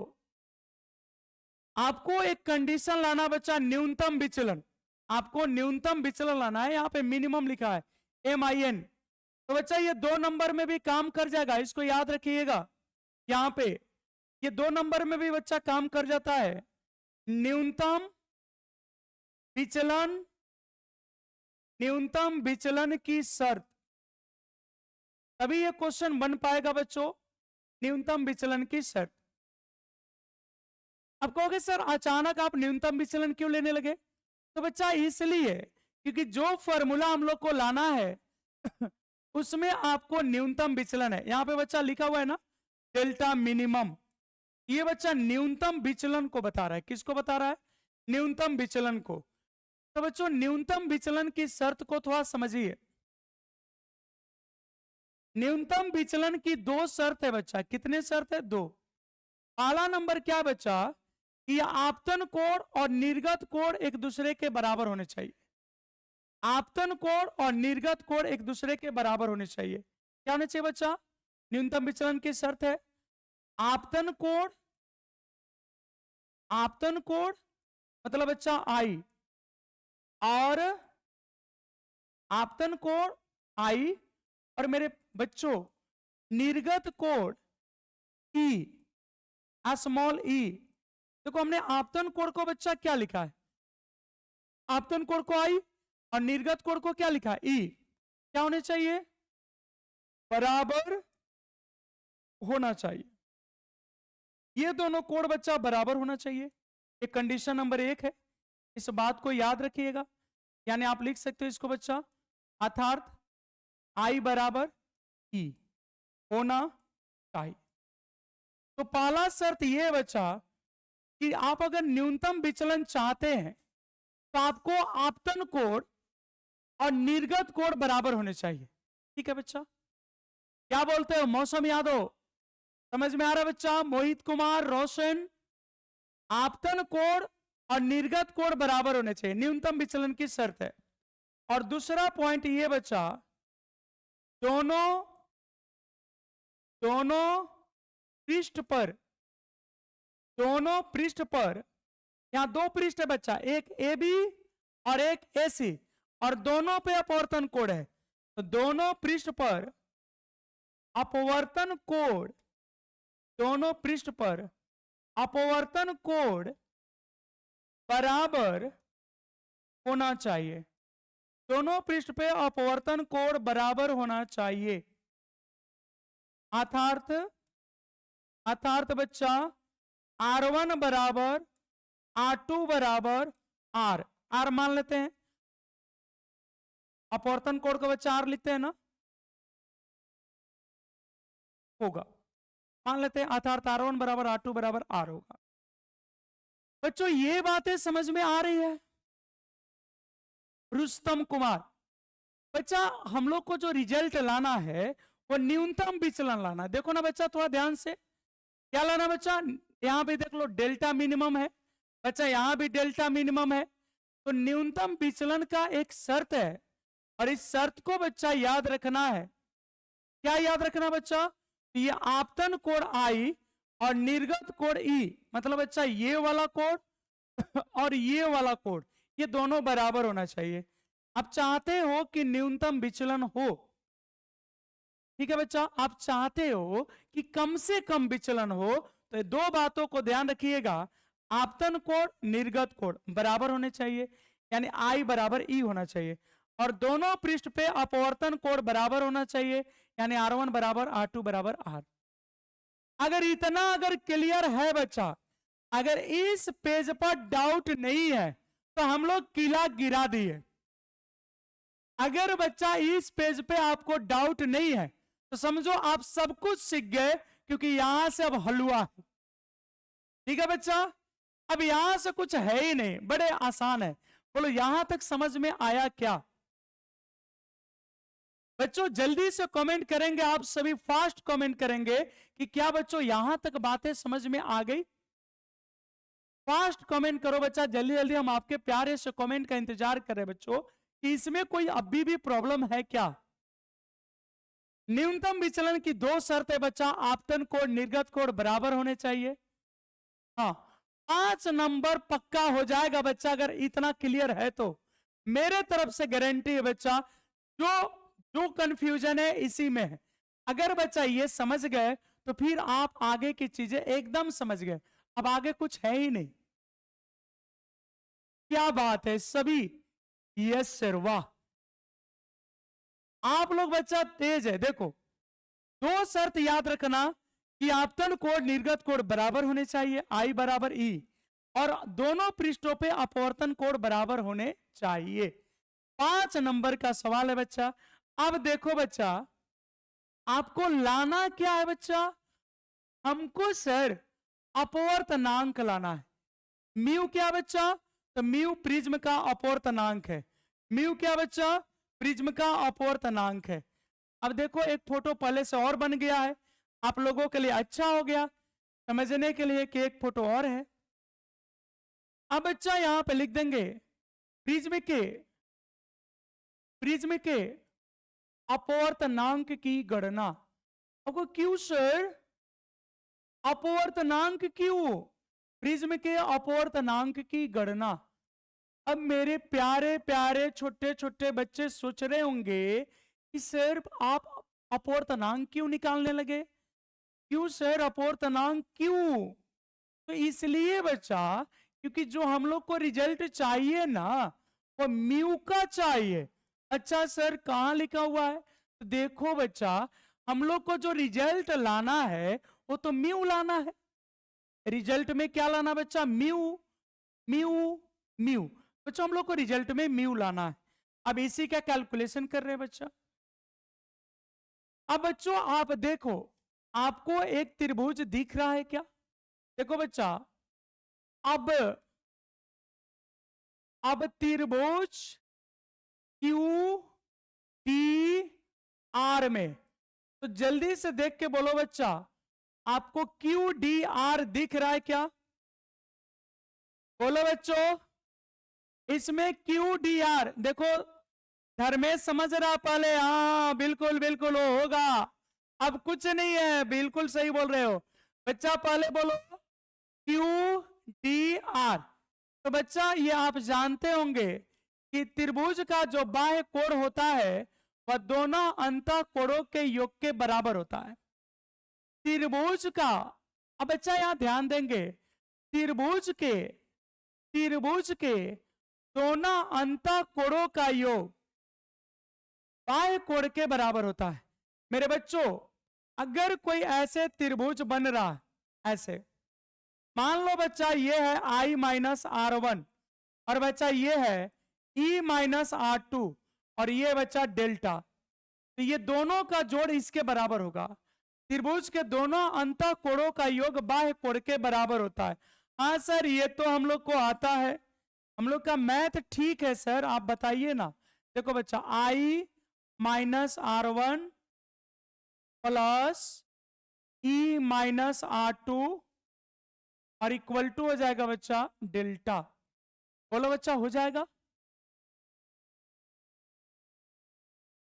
आपको एक कंडीशन लाना बच्चा, न्यूनतम विचलन, आपको न्यूनतम विचलन लाना है। यहां पे मिनिमम लिखा है MIN, तो बच्चा ये 2 नंबर में भी काम कर जाएगा, इसको याद रखिएगा। यहां पे ये 2 नंबर में भी बच्चा काम कर जाता है। न्यूनतम विचलन, न्यूनतम विचलन की शर्त, तभी ये क्वेश्चन बन पाएगा बच्चों, न्यूनतम विचलन की शर्त। अब कहोगे सर अचानक आप न्यूनतम विचलन क्यों लेने लगे? तो बच्चा इसलिए क्योंकि जो फॉर्मूला हम लोग को लाना है उसमें आपको न्यूनतम विचलन है, यहां पे बच्चा लिखा हुआ है ना डेल्टा मिनिमम, ये बच्चा न्यूनतम विचलन को बता रहा है। किसको बता रहा है? न्यूनतम विचलन को। तो बच्चों न्यूनतम विचलन की शर्त को थोड़ा समझिए। न्यूनतम विचलन की 2 शर्त है बच्चा। कितने शर्त है? 2। पहला नंबर क्या है बच्चा कि आपतन कोण और निर्गत कोण एक दूसरे के बराबर होने चाहिए। आपतन कोण और निर्गत कोण एक दूसरे के बराबर होने चाहिए। क्या होने चाहिए बच्चा? न्यूनतम विचलन की शर्त है आपतन कोण, आपतन कोण मतलब बच्चा I, और आपतन कोण I, और मेरे बच्चों निर्गत कोण E, स्मॉल E। देखो हमने आपतन कोण को बच्चा क्या लिखा है? आपतन कोण को I और निर्गत कोण को क्या लिखा है? E। क्या होने चाहिए? बराबर होना चाहिए। ये दोनों कोण बच्चा बराबर होना चाहिए, ये कंडीशन नंबर 1 है। इस बात को याद रखिएगा, यानी आप लिख सकते हो इसको बच्चा, अर्थात I बराबर E होना चाहिए। तो पहला शर्त यह बच्चा कि आप अगर न्यूनतम विचलन चाहते हैं तो आपको आपतन कोण और निर्गत कोण बराबर होने चाहिए। ठीक है बच्चा, क्या बोलते हो मौसम यादव, समझ में आ रहा है बच्चा? मोहित कुमार, रोशन, आपतन कोण और निर्गत कोण बराबर होने चाहिए, न्यूनतम विचलन की शर्त है। और दूसरा पॉइंट ये बच्चा, दोनों पृष्ठ पर, दोनों पृष्ठ पर, यहां दो पृष्ठ है बच्चा, एक ए बी और एक ए सी, और दोनों पे अपवर्तन कोण है, तो दोनों पृष्ठ पर अपवर्तन कोण, दोनों पृष्ठ पर अपवर्तन कोण बराबर होना चाहिए, दोनों पृष्ठ पे अपवर्तन कोण बराबर होना चाहिए। अर्थात बच्चा R1 बराबर R2 बराबर R मान लेते हैं, अपवर्तन कोण का बच्चा R लिखते हैं ना, होगा, मान लेते हैं, अर्थात R1 बराबर R2 बराबर R होगा। बच्चों ये बातें समझ में आ रही है? रुस्तम कुमार, बच्चा हम लोग को जो रिजल्ट लाना है वो न्यूनतम विचलन लाना। देखो ना बच्चा, थोड़ा ध्यान से, क्या लाना बच्चा, यहां पे देख लो डेल्टा मिनिमम है बच्चा, यहां भी डेल्टा मिनिमम है, तो न्यूनतम विचलन का एक शर्त है, और इस शर्त को बच्चा याद रखना है। क्या याद रखना बच्चा? ये आपतन कोण I और निर्गत कोण E, मतलब बच्चा ये वाला कोण और ये वाला कोण, ये दोनों बराबर होना चाहिए। आप चाहते हो कि न्यूनतम विचलन हो, ठीक है बच्चा, आप चाहते हो कि कम से कम विचलन हो, तो ये दो बातों को ध्यान रखिएगा, आपतन कोण निर्गत कोण बराबर होने चाहिए, यानी I बराबर E होना चाहिए, और दोनों पृष्ठ पे अपवर्तन कोण बराबर होना चाहिए, यानी R1 बराबर R2 बराबर R। अगर इतना अगर क्लियर है बच्चा, अगर इस पेज पर डाउट नहीं है तो हम लोग किला गिरा दिए। अगर बच्चा इस पेज पे आपको डाउट नहीं है तो समझो आप सब कुछ सीख गए, क्योंकि यहां से अब हलवा है। ठीक है बच्चा, अब यहां से कुछ है ही नहीं, बड़े आसान है। बोलो यहां तक समझ में आया क्या? बच्चों जल्दी से कमेंट करेंगे, आप सभी फास्ट कमेंट करेंगे कि क्या बच्चों यहां तक बातें समझ में आ गई। फास्ट कमेंट करो बच्चा, जल्दी जल्दी, हम आपके प्यारे से कमेंट का इंतजार कर रहे हैं बच्चों, कि इसमें कोई अभी भी प्रॉब्लम है क्या। न्यूनतम विचलन की दो शर्त है बच्चा, आपतन कोण निर्गत कोण बराबर होने चाहिए। हाँ, 5 नंबर पक्का हो जाएगा बच्चा अगर इतना क्लियर है तो, मेरे तरफ से गारंटी है बच्चा। जो कंफ्यूजन है इसी में है, अगर बच्चा ये समझ गए तो फिर आप आगे की चीजें एकदम समझ गए, अब आगे कुछ है ही नहीं। क्या बात है सभी, यस सर, वाह, आप लोग बच्चा तेज है। देखो दो शर्त याद रखना कि आपतन कोण निर्गत कोण बराबर होने चाहिए, I बराबर E, और दोनों पृष्ठों पे अपवर्तन कोण बराबर होने चाहिए। 5 नंबर का सवाल है बच्चा। अब देखो बच्चा, आपको लाना क्या है बच्चा, हमको सर अपवर्तनांक लाना है। म्यू क्या बच्चा, तो म्यू प्रिज्म का अपवर्तनांक है। म्यू क्या बच्चा, प्रिज्म का अपवर्तनांक है। अब देखो एक फोटो पहले से और बन गया है, आप लोगों के लिए अच्छा हो गया समझने के लिए कि एक फोटो और है। अब बच्चा यहां पे लिख देंगे प्रिज्म के अपवर्तनांक की गणना। आपको क्यों सर अपवर्तनांक क्यों, प्रिज्म के अपवर्तनांक की गणना। अब मेरे प्यारे प्यारे छोटे छोटे बच्चे सोच रहे होंगे कि सर आप अपवर्तनांक क्यों निकालने लगे, क्यों सर अपवर्तनांक क्यों? तो इसलिए बच्चा, क्योंकि जो हम लोग को रिजल्ट चाहिए ना वो म्यू का चाहिए। अच्छा सर कहां लिखा हुआ है, तो देखो बच्चा, हम लोग को जो रिजल्ट लाना है वो तो म्यू लाना है। रिजल्ट में क्या लाना बच्चा, म्यू म्यू म्यू। बच्चों हम लोग को रिजल्ट में म्यू लाना है। अब इसी का कैलकुलेशन कर रहे हैं बच्चा। अब बच्चों आप देखो, आपको एक त्रिभुज दिख रहा है क्या? देखो बच्चा, अब त्रिभुज क्यू टी आर में, तो जल्दी से देख के बोलो बच्चा, आपको क्यू डी आर दिख रहा है क्या? बोलो बच्चों, इसमें क्यू डी आर देखो, धर्मेश समझ रहा पहले, हाँ बिल्कुल बिल्कुल वो होगा। अब कुछ नहीं है, बिल्कुल सही बोल रहे हो बच्चा, पहले बोलो क्यू डी आर। तो बच्चा ये आप जानते होंगे कि त्रिभुज का जो बाह्य कोण होता है वह दोनों अंतः कोणों के योग के बराबर होता है। त्रिभुज का, अब बच्चा यहां ध्यान देंगे, त्रिभुज के दोनों अंतः कोणों का योग बाह्य कोण के बराबर होता है। मेरे बच्चों, अगर कोई ऐसे त्रिभुज बन रहा है, ऐसे मान लो बच्चा ये है I माइनस R1 और बच्चा ये है E माइनस R2 और ये बच्चा डेल्टा, तो ये दोनों का जोड़ इसके बराबर होगा। त्रिभुज के दोनों अंतः कोणों का योग बाह्य कोण के बराबर होता है। हाँ सर, ये तो हम लोग को आता है, हम लोग का मैथ ठीक है सर, आप बताइए ना। देखो बच्चा, I minus R1 plus E minus R2 और इक्वल टू हो जाएगा बच्चा डेल्टा। बोलो बच्चा, हो जाएगा?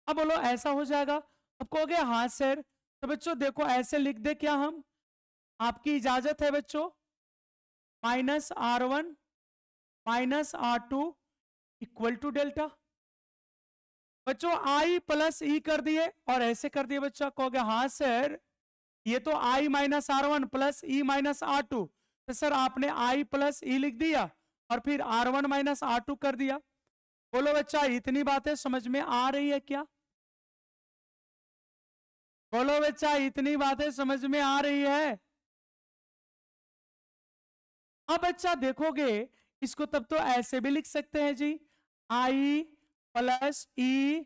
अब बोलो ऐसा हो जाएगा? अब कहोगे हाँ सर, तो बच्चों देखो ऐसे लिख दे क्या हम? आपकी इजाजत है बच्चों, minus R1 minus R2 equal to delta. बच्चों I प्लस ई कर दिए और ऐसे कर दिए बच्चा, कहोगे हाँ सर ये तो I minus R1 plus E minus R2, तो सर आपने I प्लस ई लिख दिया और फिर R1 माइनस R2 कर दिया। बोलो बच्चा, इतनी बातें समझ में आ रही है क्या? बोलो बच्चा, इतनी बातें समझ में आ रही है? अब बच्चा देखोगे इसको तब तो ऐसे भी लिख सकते हैं जी, I plus E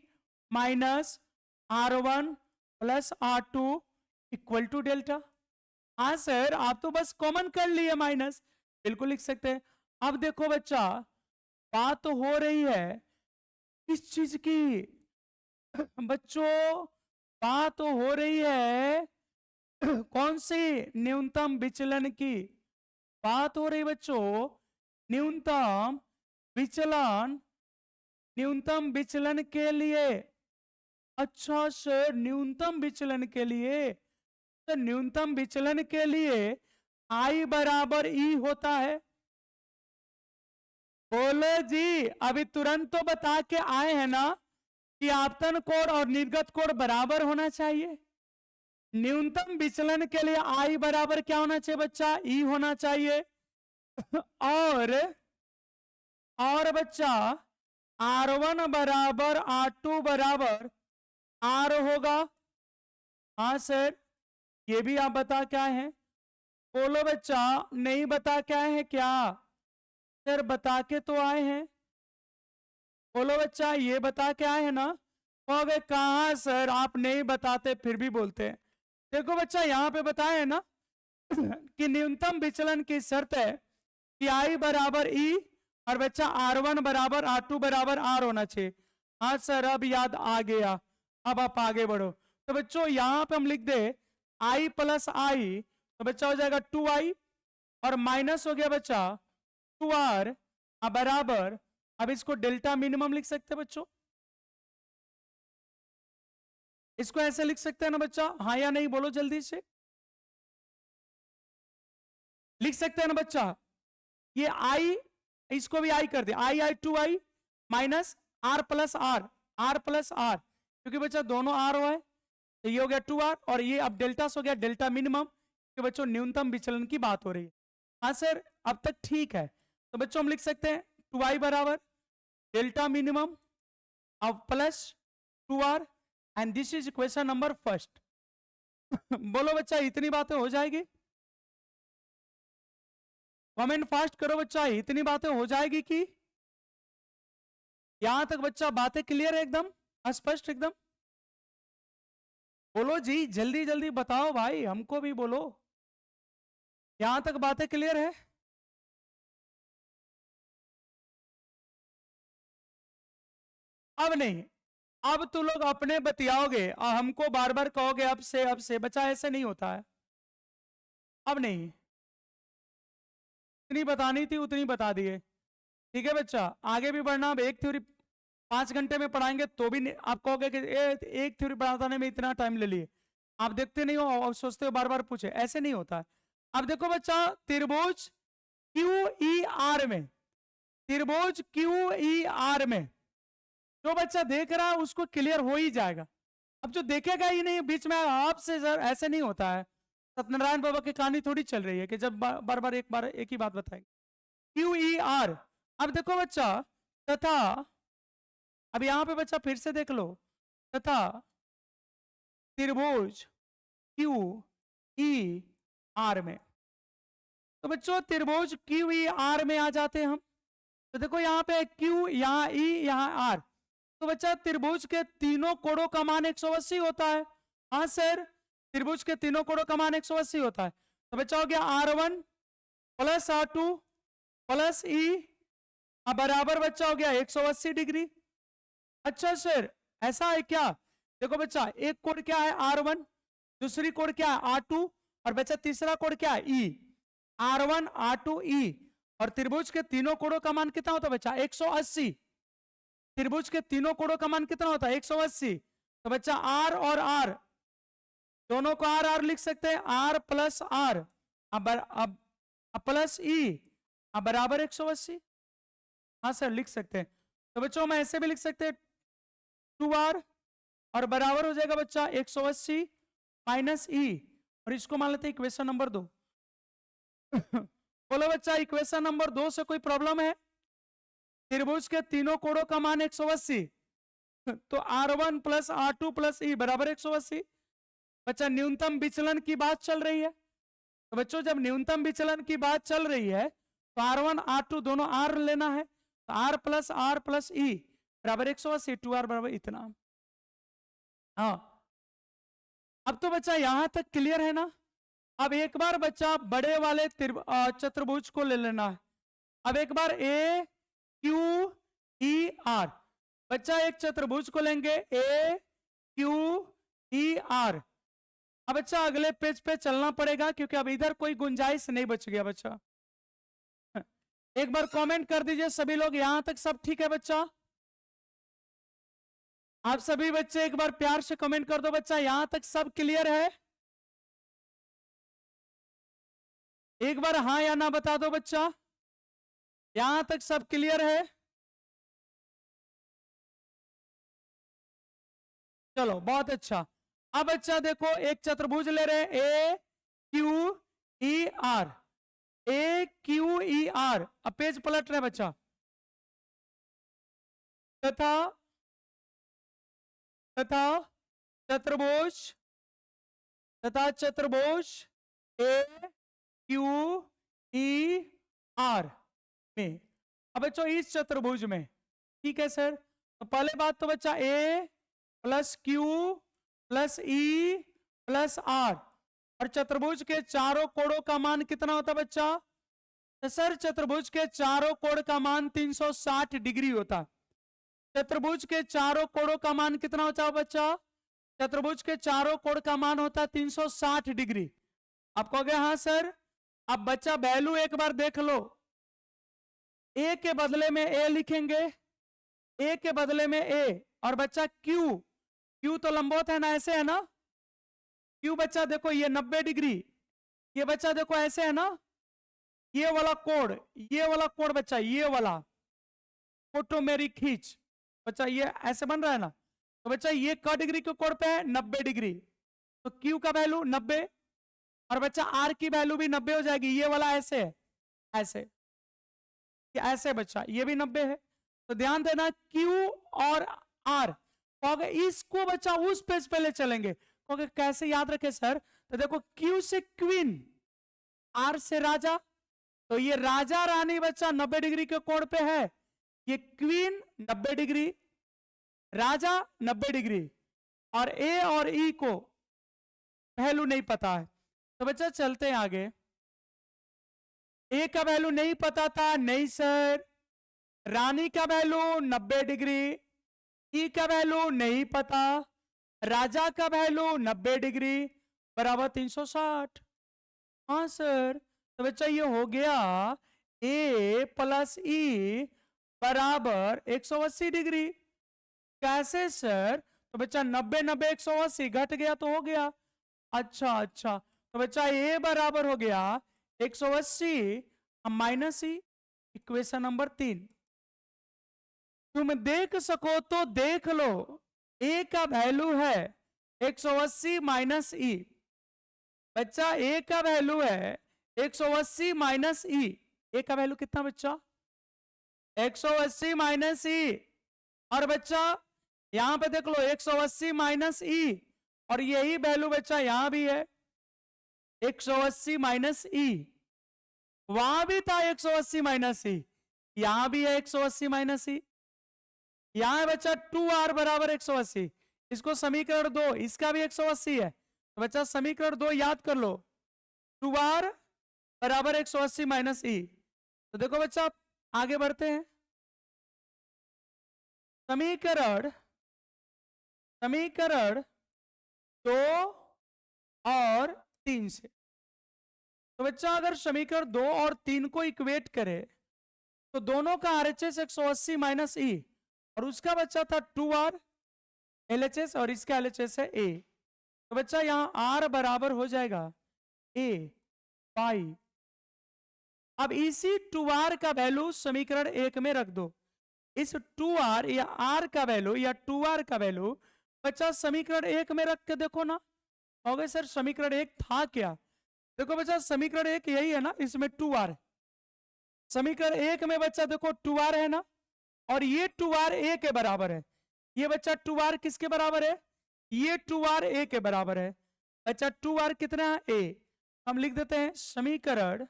minus R1 plus R2 equal to delta. हाँ सर, आप तो बस कॉमन कर लिए माइनस, बिल्कुल लिख सकते हैं। अब देखो बच्चा, बात तो हो रही है किस चीज की? बच्चों बात तो हो रही है कौन सी? न्यूनतम विचलन की बात हो रही बच्चों। न्यूनतम विचलन, न्यूनतम विचलन के लिए। अच्छा सर, न्यूनतम विचलन के लिए, तो न्यूनतम विचलन के लिए I बराबर E होता है। बोलो जी, अभी तुरंत तो बता के आए हैं ना कि आपतन कोण और निर्गत कोण बराबर होना चाहिए। न्यूनतम विचलन के लिए I बराबर क्या होना चाहिए बच्चा? E होना चाहिए। और बच्चा R1 बराबर R2 बराबर R होगा। हाँ सर, ये भी आप बता क्या है? बोलो बच्चा, नहीं बता क्या है क्या? सर बता के तो आए हैं। बोलो बच्चा, ये बता के आए हैं ना? हो गए कहाँ सर, आप नहीं बताते फिर भी बोलते हैं। देखो बच्चा, यहाँ पे बताए हैं ना कि न्यूनतम विचलन की शर्त है कि I बराबर E और बच्चा R1 बराबर R2 बराबर R होना चाहिए। हाँ सर, अब याद आ गया, अब आप आगे बढ़ो। तो बच्चों यहाँ पे हम लिख दे I प्लस I, तो बच्चा हो जाएगा 2I और माइनस हो गया बच्चा 2R बराबर, अब इसको डेल्टा मिनिमम लिख सकते हैं बच्चों। इसको ऐसे लिख सकते हैं ना बच्चा? हाँ या नहीं बोलो जल्दी से। लिख सकते हैं ना बच्चा? ये I, इसको भी I कर दे, I 2I minus R plus R plus R, क्योंकि बच्चा दोनों R हुआ है, तो ये हो गया 2R और ये अब डेल्टा हो गया डेल्टा मिनिमम, कि बच्चों न्यूनतम विचलन की बात हो रही है। हाँ सर, अब तक ठीक है। तो बच्चों हम लिख सकते हैं 2I बराबर डेल्टा मिनिमम अब plus 2R and this is question number first. बोलो बच्चा, इतनी बातें हो जाएगी? कमेंट फास्ट करो बच्चा, इतनी बातें हो जाएगी कि यहां तक बच्चा बातें क्लियर है एकदम, स्पष्ट एकदम? बोलो जी, जल्दी जल्दी बताओ भाई, हमको भी बोलो। यहां तक बातें क्लियर है? अब नहीं, अब तो लोग अपने बतियाओगे और हमको बार बार कहोगे अब से बच्चा, ऐसे नहीं होता है। अब नहीं, इतनी बतानी थी उतनी बता दिए। ठीक है बच्चा, आगे भी बढ़ना। अब एक थ्योरी 5 घंटे में पढ़ाएंगे तो भी आप कहोगे कि एक थ्योरी पढ़ाने में इतना टाइम ले लिए। आप देखते नहीं हो और सोचते हो बार बार पूछे, ऐसे नहीं होता है। अब देखो बच्चा, त्रिभुज क्यू ई आर में, त्रिभुज क्यू ई आर में जो बच्चा देख रहा है उसको क्लियर हो ही जाएगा। अब जो देखेगा ही नहीं बीच में आपसे, सर ऐसे नहीं होता है। सत्यनारायण बाबा की कहानी थोड़ी चल रही है कि जब बार बार एक ही बात बताएंगे। क्यू ई आर, अब देखो बच्चा, तथा, अब यहां पे बच्चा फिर से देख लो, तथा त्रिभुज क्यू ई आर में, तो बच्चों त्रिभुज क्यू ई आर में आ जाते हैं हम। तो देखो यहाँ पे क्यू, यहाँ ई, यहाँ आर, तो बच्चा त्रिभुज के तीनों कोणों का मान 180 होता है। हाँ सर, त्रिभुज के तीनों कोणों का मान 180 होता है। तो बच्चा हो गया R1 प्लस R2 प्लस ई बराबर बच्चा हो गया 180 डिग्री। अच्छा सर, ऐसा है क्या? देखो बच्चा, एक कोण क्या है R1, दूसरी कोण क्या है R2, और बच्चा तीसरा कोण क्या है E। R1 R2 E, और त्रिभुज के तीनों कोणों का मान कितना होता है बच्चा? 180। त्रिभुज के तीनों कोणों का मान कितना होता है? 180। तो बच्चा R और R दोनों को R R लिख सकते हैं, R प्लस R अब प्लस E बराबर 180। हाँ सर, लिख सकते हैं। तो बच्चों हम ऐसे भी लिख सकते हैं 2R, और बराबर हो जाएगा बच्चा 180 माइनस E, और इसको मान लेते हैं इक्वेशन नंबर 2। बोलो बच्चा, इक्वेशन नंबर 2 से कोई प्रॉब्लम है? त्रिभुज के तीनों कोणों का मान 180, तो R1 plus R2 plus E बराबर 180। बच्चा, न्यूनतम विचलन की बात चल रही है, तो बच्चों जब न्यूनतम विचलन की बात चल रही है तो R1 R2 दोनों R लेना है, तो R प्लस E बराबर 180, 2R बराबर इतना। हाँ, अब तो बच्चा यहां तक क्लियर है ना? अब एक बार बच्चा बड़े वाले चतुर्भुज को ले लेना है। अब एक बार ए क्यू ई आर, बच्चा एक चतुर्भुज को लेंगे ए क्यू ई आर। अब बच्चा अगले पेज पे चलना पड़ेगा क्योंकि अब इधर कोई गुंजाइश नहीं बच गया बच्चा। एक बार कमेंट कर दीजिए सभी लोग, यहां तक सब ठीक है बच्चा? आप सभी बच्चे एक बार प्यार से कमेंट कर दो बच्चा, यहां तक सब क्लियर है? एक बार हाँ या ना बता दो बच्चा, यहां तक सब क्लियर है? चलो बहुत अच्छा। अब बच्चा देखो, एक चतुर्भुज ले रहे हैं ए क्यू ई आर, ए क्यू ई आर। अब पेज पलट रहे बच्चा, तथा तथा चतुर्भुज, तथा चतुर्भुज ए क्यू ई आर में। अब बच्चों इस चतुर्भुज में, ठीक है सर, तो पहले बात तो बच्चा A plus Q plus E plus R, और चतुर्भुज के चारों कोणों का मान कितना होता है बच्चा? तो सर चतुर्भुज के चारों कोण का मान 360 डिग्री होता है। चतुर्भुज के चारों कोणों का मान कितना होता है बच्चा? चतुर्भुज के चारों कोण का मान होता है 360 डिग्री। आप कहोगे हाँ सर। अब बच्चा वैल्यू एक बार देख लो, ए के बदले में ए लिखेंगे, ए के बदले में ए, और बच्चा क्यू, क्यू तो लंबवत है ना, ऐसे है ना? क्यू बच्चा देखो ये 90 डिग्री, ये बच्चा देखो ऐसे है ना, ये वाला कोण, ये वाला कोण बच्चा, ये वाला फोटो मेरी खींच बच्चा, ये ऐसे बन रहा है ना, तो बच्चा ये क डिग्री के कोण पे है? 90 डिग्री। तो क्यू का वैल्यू 90, और बच्चा आर की वैल्यू भी 90 हो जाएगी। ये वाला ऐसे है, ऐसे, ऐसे बच्चा ये भी 90 है। तो ध्यान देना, क्यू और आर, तो इसको बच्चा उस पेज पे ले चलेंगे। क्योंकि कैसे याद रखे सर? तो देखो, क्यू से क्वीन, आर से राजा, तो ये राजा रानी बच्चा 90 डिग्री के कोण पे है, ये क्वीन 90 डिग्री, राजा 90 डिग्री, और ए और ई को वैल्यू नहीं पता है। तो बच्चा चलते हैं आगे। ए का वैल्यू नहीं पता था, नहीं सर। रानी का वैल्यू 90 डिग्री, ई का वैल्यू नहीं पता, राजा का वैल्यू 90 डिग्री बराबर 360। हाँ सर। तो बच्चा ये हो गया ए प्लस ई बराबर 180 डिग्री। कैसे सर? तो बच्चा 90 90 180 घट गया तो हो गया। अच्छा अच्छा, तो बच्चा ए बराबर हो गया 180 माइनस ई, इक्वेशन नंबर 3। तुम देख सको तो देख लो, ए का वैल्यू है 180 माइनस ई। बच्चा ए का वैल्यू है 180 माइनस ई। ए का वैल्यू कितना बच्चा? 180 माइनस ई। और बच्चा यहां पे देख लो 180 माइनस ई, और यही वैल्यू बच्चा यहां भी है 180 माइनस ई। वहां भी था 180 माइनस ई, यहां भी है 180 माइनस ई। यहां है बच्चा 2r बराबर 180। इसको समीकरण 2, इसका भी 180 है। तो बच्चा समीकरण 2 याद कर लो, 2r बराबर 180 माइनस ई। तो देखो बच्चा आगे बढ़ते हैं। समीकरण समीकरण 2 और 3 से। तो बच्चा अगर समीकरण 2 और 3 को इक्वेट करे तो दोनों का आरएचएस 180 माइनस ई, और उसका बच्चा था 2r एलएचएस, और इसका एलएचएस है ए। तो बच्चा यहां r बराबर हो जाएगा a पाई। अब इसी 2r का वैल्यू समीकरण 1 में रख दो। इस 2r या r का वैल्यू या 2r का वैल्यू बच्चा समीकरण 1 में रख के देखो ना। होगा सर समीकरण 1 था क्या? देखो बच्चा समीकरण 1 यही है ना, इसमें 2r। समीकरण 1 में बच्चा देखो 2r है ना, और ये 2r a के बराबर है। ये बच्चा 2r किसके बराबर है? ये 2r a के बराबर है। बच्चा 2r कितना है? a। हम लिख देते हैं समीकरण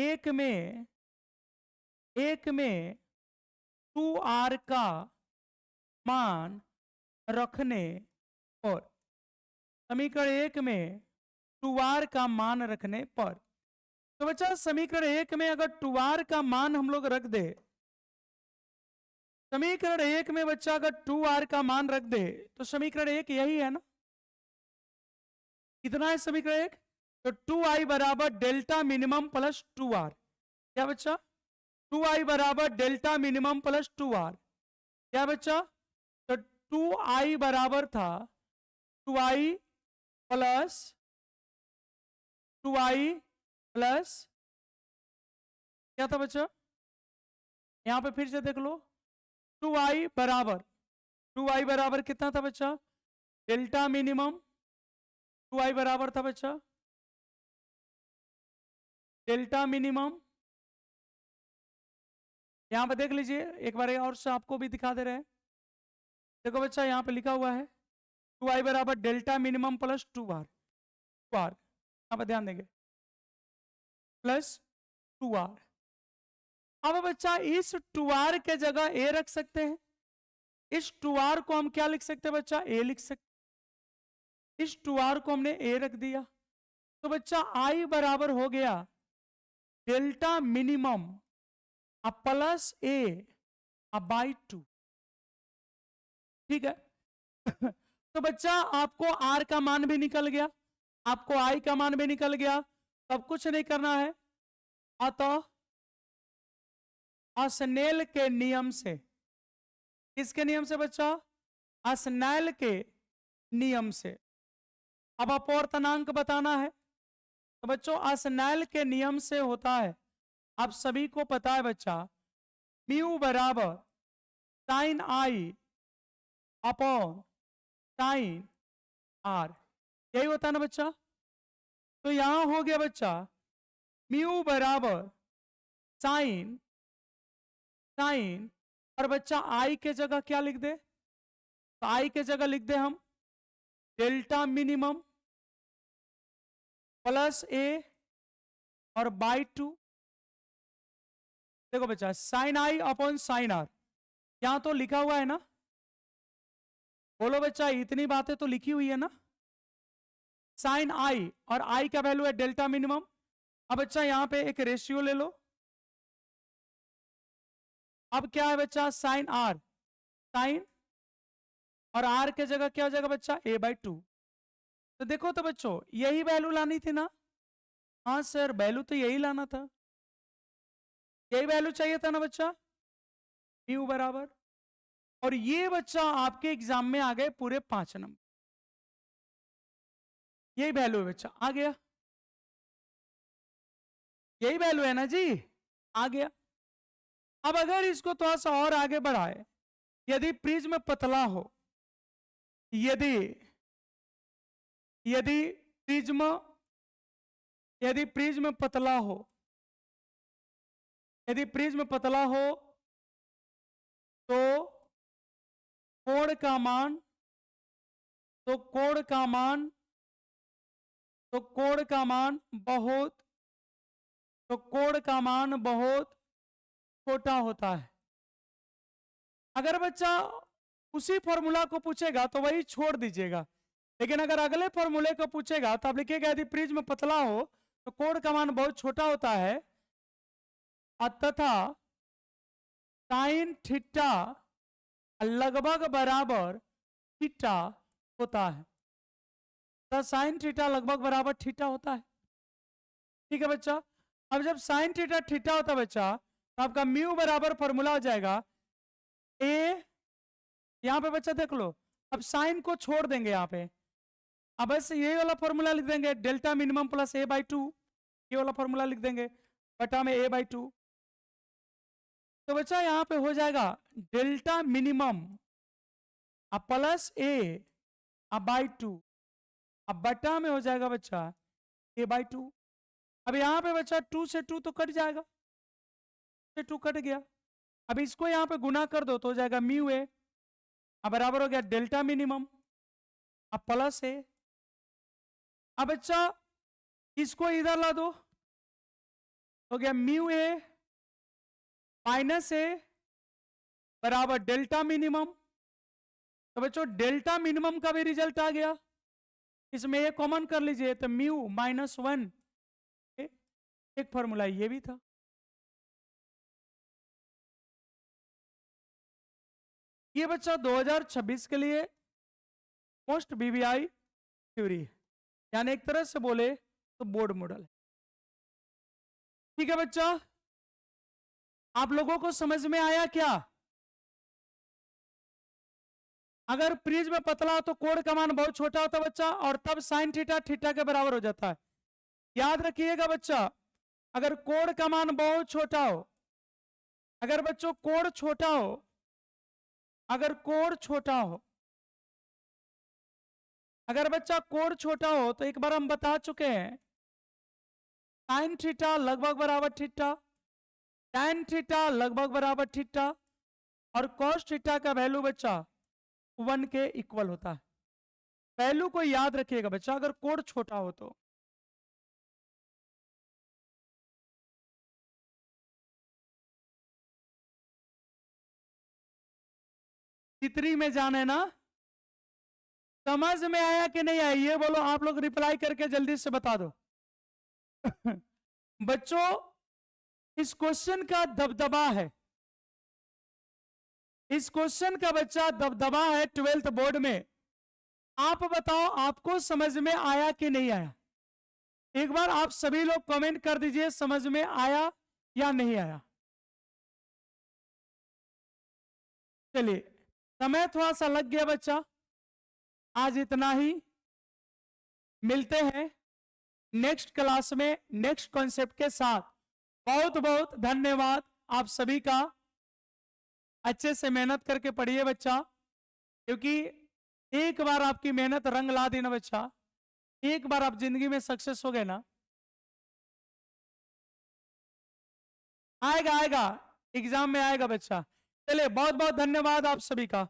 1 में 2r का मान रखने पर, समीकरण 1 में 2r का मान रखने पर। तो बच्चा समीकरण 1 में अगर 2r का मान हम लोग रख दे, समीकरण 1 में बच्चा अगर 2r का मान रख दे तो समीकरण 1 यही है ना। कितना है समीकरण 1? तो 2i बराबर डेल्टा मिनिमम प्लस 2r। क्या बच्चा? 2i बराबर डेल्टा मिनिमम प्लस 2r। क्या बच्चा? तो 2i बराबर था 2i प्लस 2i प्लस क्या था बच्चा? यहां पे फिर से देख लो, 2i बराबर कितना था बच्चा? Delta minimum. 2i बराबर था बच्चा डेल्टा मिनिमम। यहां पे देख लीजिए एक बार और से आपको भी दिखा दे रहे हैं। देखो बच्चा यहां पे लिखा हुआ है 2i बराबर डेल्टा मिनिमम प्लस 2r। यहां पर ध्यान देंगे, प्लस 2r। अब बच्चा इस 2r के जगह a रख सकते हैं। इस 2r को हम क्या लिख सकते हैं बच्चा? a लिख सकते। इस 2r को हमने a रख दिया। तो बच्चा i बराबर हो गया delta minimum plus a by 2। ठीक है। तो बच्चा आपको r का मान भी निकल गया, आपको i का मान भी निकल गया। तब कुछ नहीं करना है, अतः स्नेल के नियम से। किसके नियम से बच्चा? स्नेल के नियम से। अब अपवर्तनांक बताना है, तो बच्चों स्नेल के नियम से होता है, आप सभी को पता है बच्चा, म्यू बराबर sine I upon sine R. यही होता है ना बच्चा। तो यहां हो गया बच्चा म्यू बराबर साइन और बच्चा आई के जगह क्या लिख दे? तो आई के जगह लिख दे हम डेल्टा मिनिमम प्लस ए और बाई 2। देखो बच्चा, sine I upon sine R, यहां तो लिखा हुआ है ना, बोलो बच्चा, इतनी बातें तो लिखी हुई है ना। साइन आई, और आई का वैल्यू है डेल्टा मिनिमम। अब बच्चा यहां पे एक रेशियो ले लो। अब क्या है बच्चा, साइन आर, साइन, और आर के जगह क्या हो जाएगा बच्चा, a/2। तो देखो तो बच्चों, यही वैल्यू लानी थी ना। हाँ सर, वैल्यू तो यही लाना था, यही वैल्यू चाहिए था ना बच्चा, म्यू बराबर। और ये बच्चा आपके एग्जाम में आ गए पूरे 5 नंबर, यही वैल्यू है बच्चा, आ गया, यही वैल्यू है ना जी, आ गया। अब अगर इसको थोड़ा सा और आगे बढ़ाए, यदि प्रिज्म पतला हो, यदि यदि प्रिज्म यदि प्रिज्म पतला हो, यदि प्रिज्म पतला हो, तो कोण का मान तो कोण का मान तो कोण का मान बहुत तो कोण का मान बहुत छोटा होता है। अगर बच्चा उसी फॉर्मूला को पूछेगा तो वही छोड़ दीजिएगा, लेकिन अगर अगले फॉर्मूले को पूछेगा तो आप लिखिएगा, यदि प्रिज्म पतला हो तो कोण का मान बहुत छोटा होता है, तथा साइन थीटा लगभग बराबर थीटा होता है। तो साइन थीटा लगभग बराबर थीटा होता है, ठीक है बच्चा। अब जब साइन थीटा थीटा होता है बच्चा, तो आपका म्यू बराबर फॉर्मूला हो जाएगा ए, यहां पे बच्चा देख लो, अब साइन को छोड़ देंगे यहां पे, अब बस यही वाला फॉर्मूला लिख देंगे, डेल्टा मिनिमम प्लस a/2, ये वाला फॉर्मूला लिख देंगे बटा में a/2। तो बच्चा यहां पे हो जाएगा डेल्टा मिनिमम अब प्लस a/2, अब बटा में हो जाएगा बच्चा a/2। अब यहां पे बच्चा 2 से 2 तो कट जाएगा, 2 कट गया। अब इसको यहां पे गुना कर दो तो हो जाएगा म्यू ए, अब बराबर हो गया डेल्टा मिनिमम, अब प्लस ए। अब बच्चा इसको इधर ला दो, हो गया म्यू ए माइनस ए बराबर डेल्टा मिनिमम। तो बच्चों डेल्टा मिनिमम का भी रिजल्ट आ गया, इसमें ए कॉमन कर लीजिए, तो म्यू -1, एक फॉर्मूला ये भी था। ये बच्चा 2026 के लिए मोस्ट बीबीआई थ्योरी है, यानी एक तरह से बोले तो बोर्ड मॉडल है, ठीक है बच्चा। आप लोगों को समझ में आया क्या? अगर प्रिज्म पतला हो तो कोण का मान बहुत छोटा होता है बच्चा, और तब साइन थीटा थीटा के बराबर हो जाता है। याद रखिएगा बच्चा, अगर कोण का मान बहुत छोटा हो, अगर बच्चों कोण छोटा हो, अगर कोण छोटा हो, अगर बच्चा कोण छोटा हो, तो एक बार हम बता चुके हैं, साइन थीटा लगभग बराबर थीटा, tan थीटा लगभग बराबर थीटा, और cos थीटा का वैल्यू बच्चा 1 के इक्वल होता है। वैल्यू को याद रखिएगा बच्चा, अगर कोण छोटा हो तो। चित्री में जाने ना, समझ में आया कि नहीं आया ये बोलो, आप लोग रिप्लाई करके जल्दी से बता दो। बच्चों इस क्वेश्चन का दबदबा है, इस क्वेश्चन का बच्चा दबदबा है 12th बोर्ड में। आप बताओ आपको समझ में आया कि नहीं आया? एक बार आप सभी लोग कमेंट कर दीजिए, समझ में आया या नहीं आया। चलिए, समय थोड़ा सा लग गया बच्चा, आज इतना ही, मिलते हैं नेक्स्ट क्लास में नेक्स्ट कॉन्सेप्ट के साथ। बहुत बहुत धन्यवाद आप सभी का। अच्छे से मेहनत करके पढ़िए बच्चा, क्योंकि एक बार आपकी मेहनत रंग ला दी ना बच्चा, एक बार आप जिंदगी में सक्सेस हो गए ना, आएगा आएगा, एग्जाम में आएगा बच्चा। चलिए, बहुत बहुत धन्यवाद आप सभी का।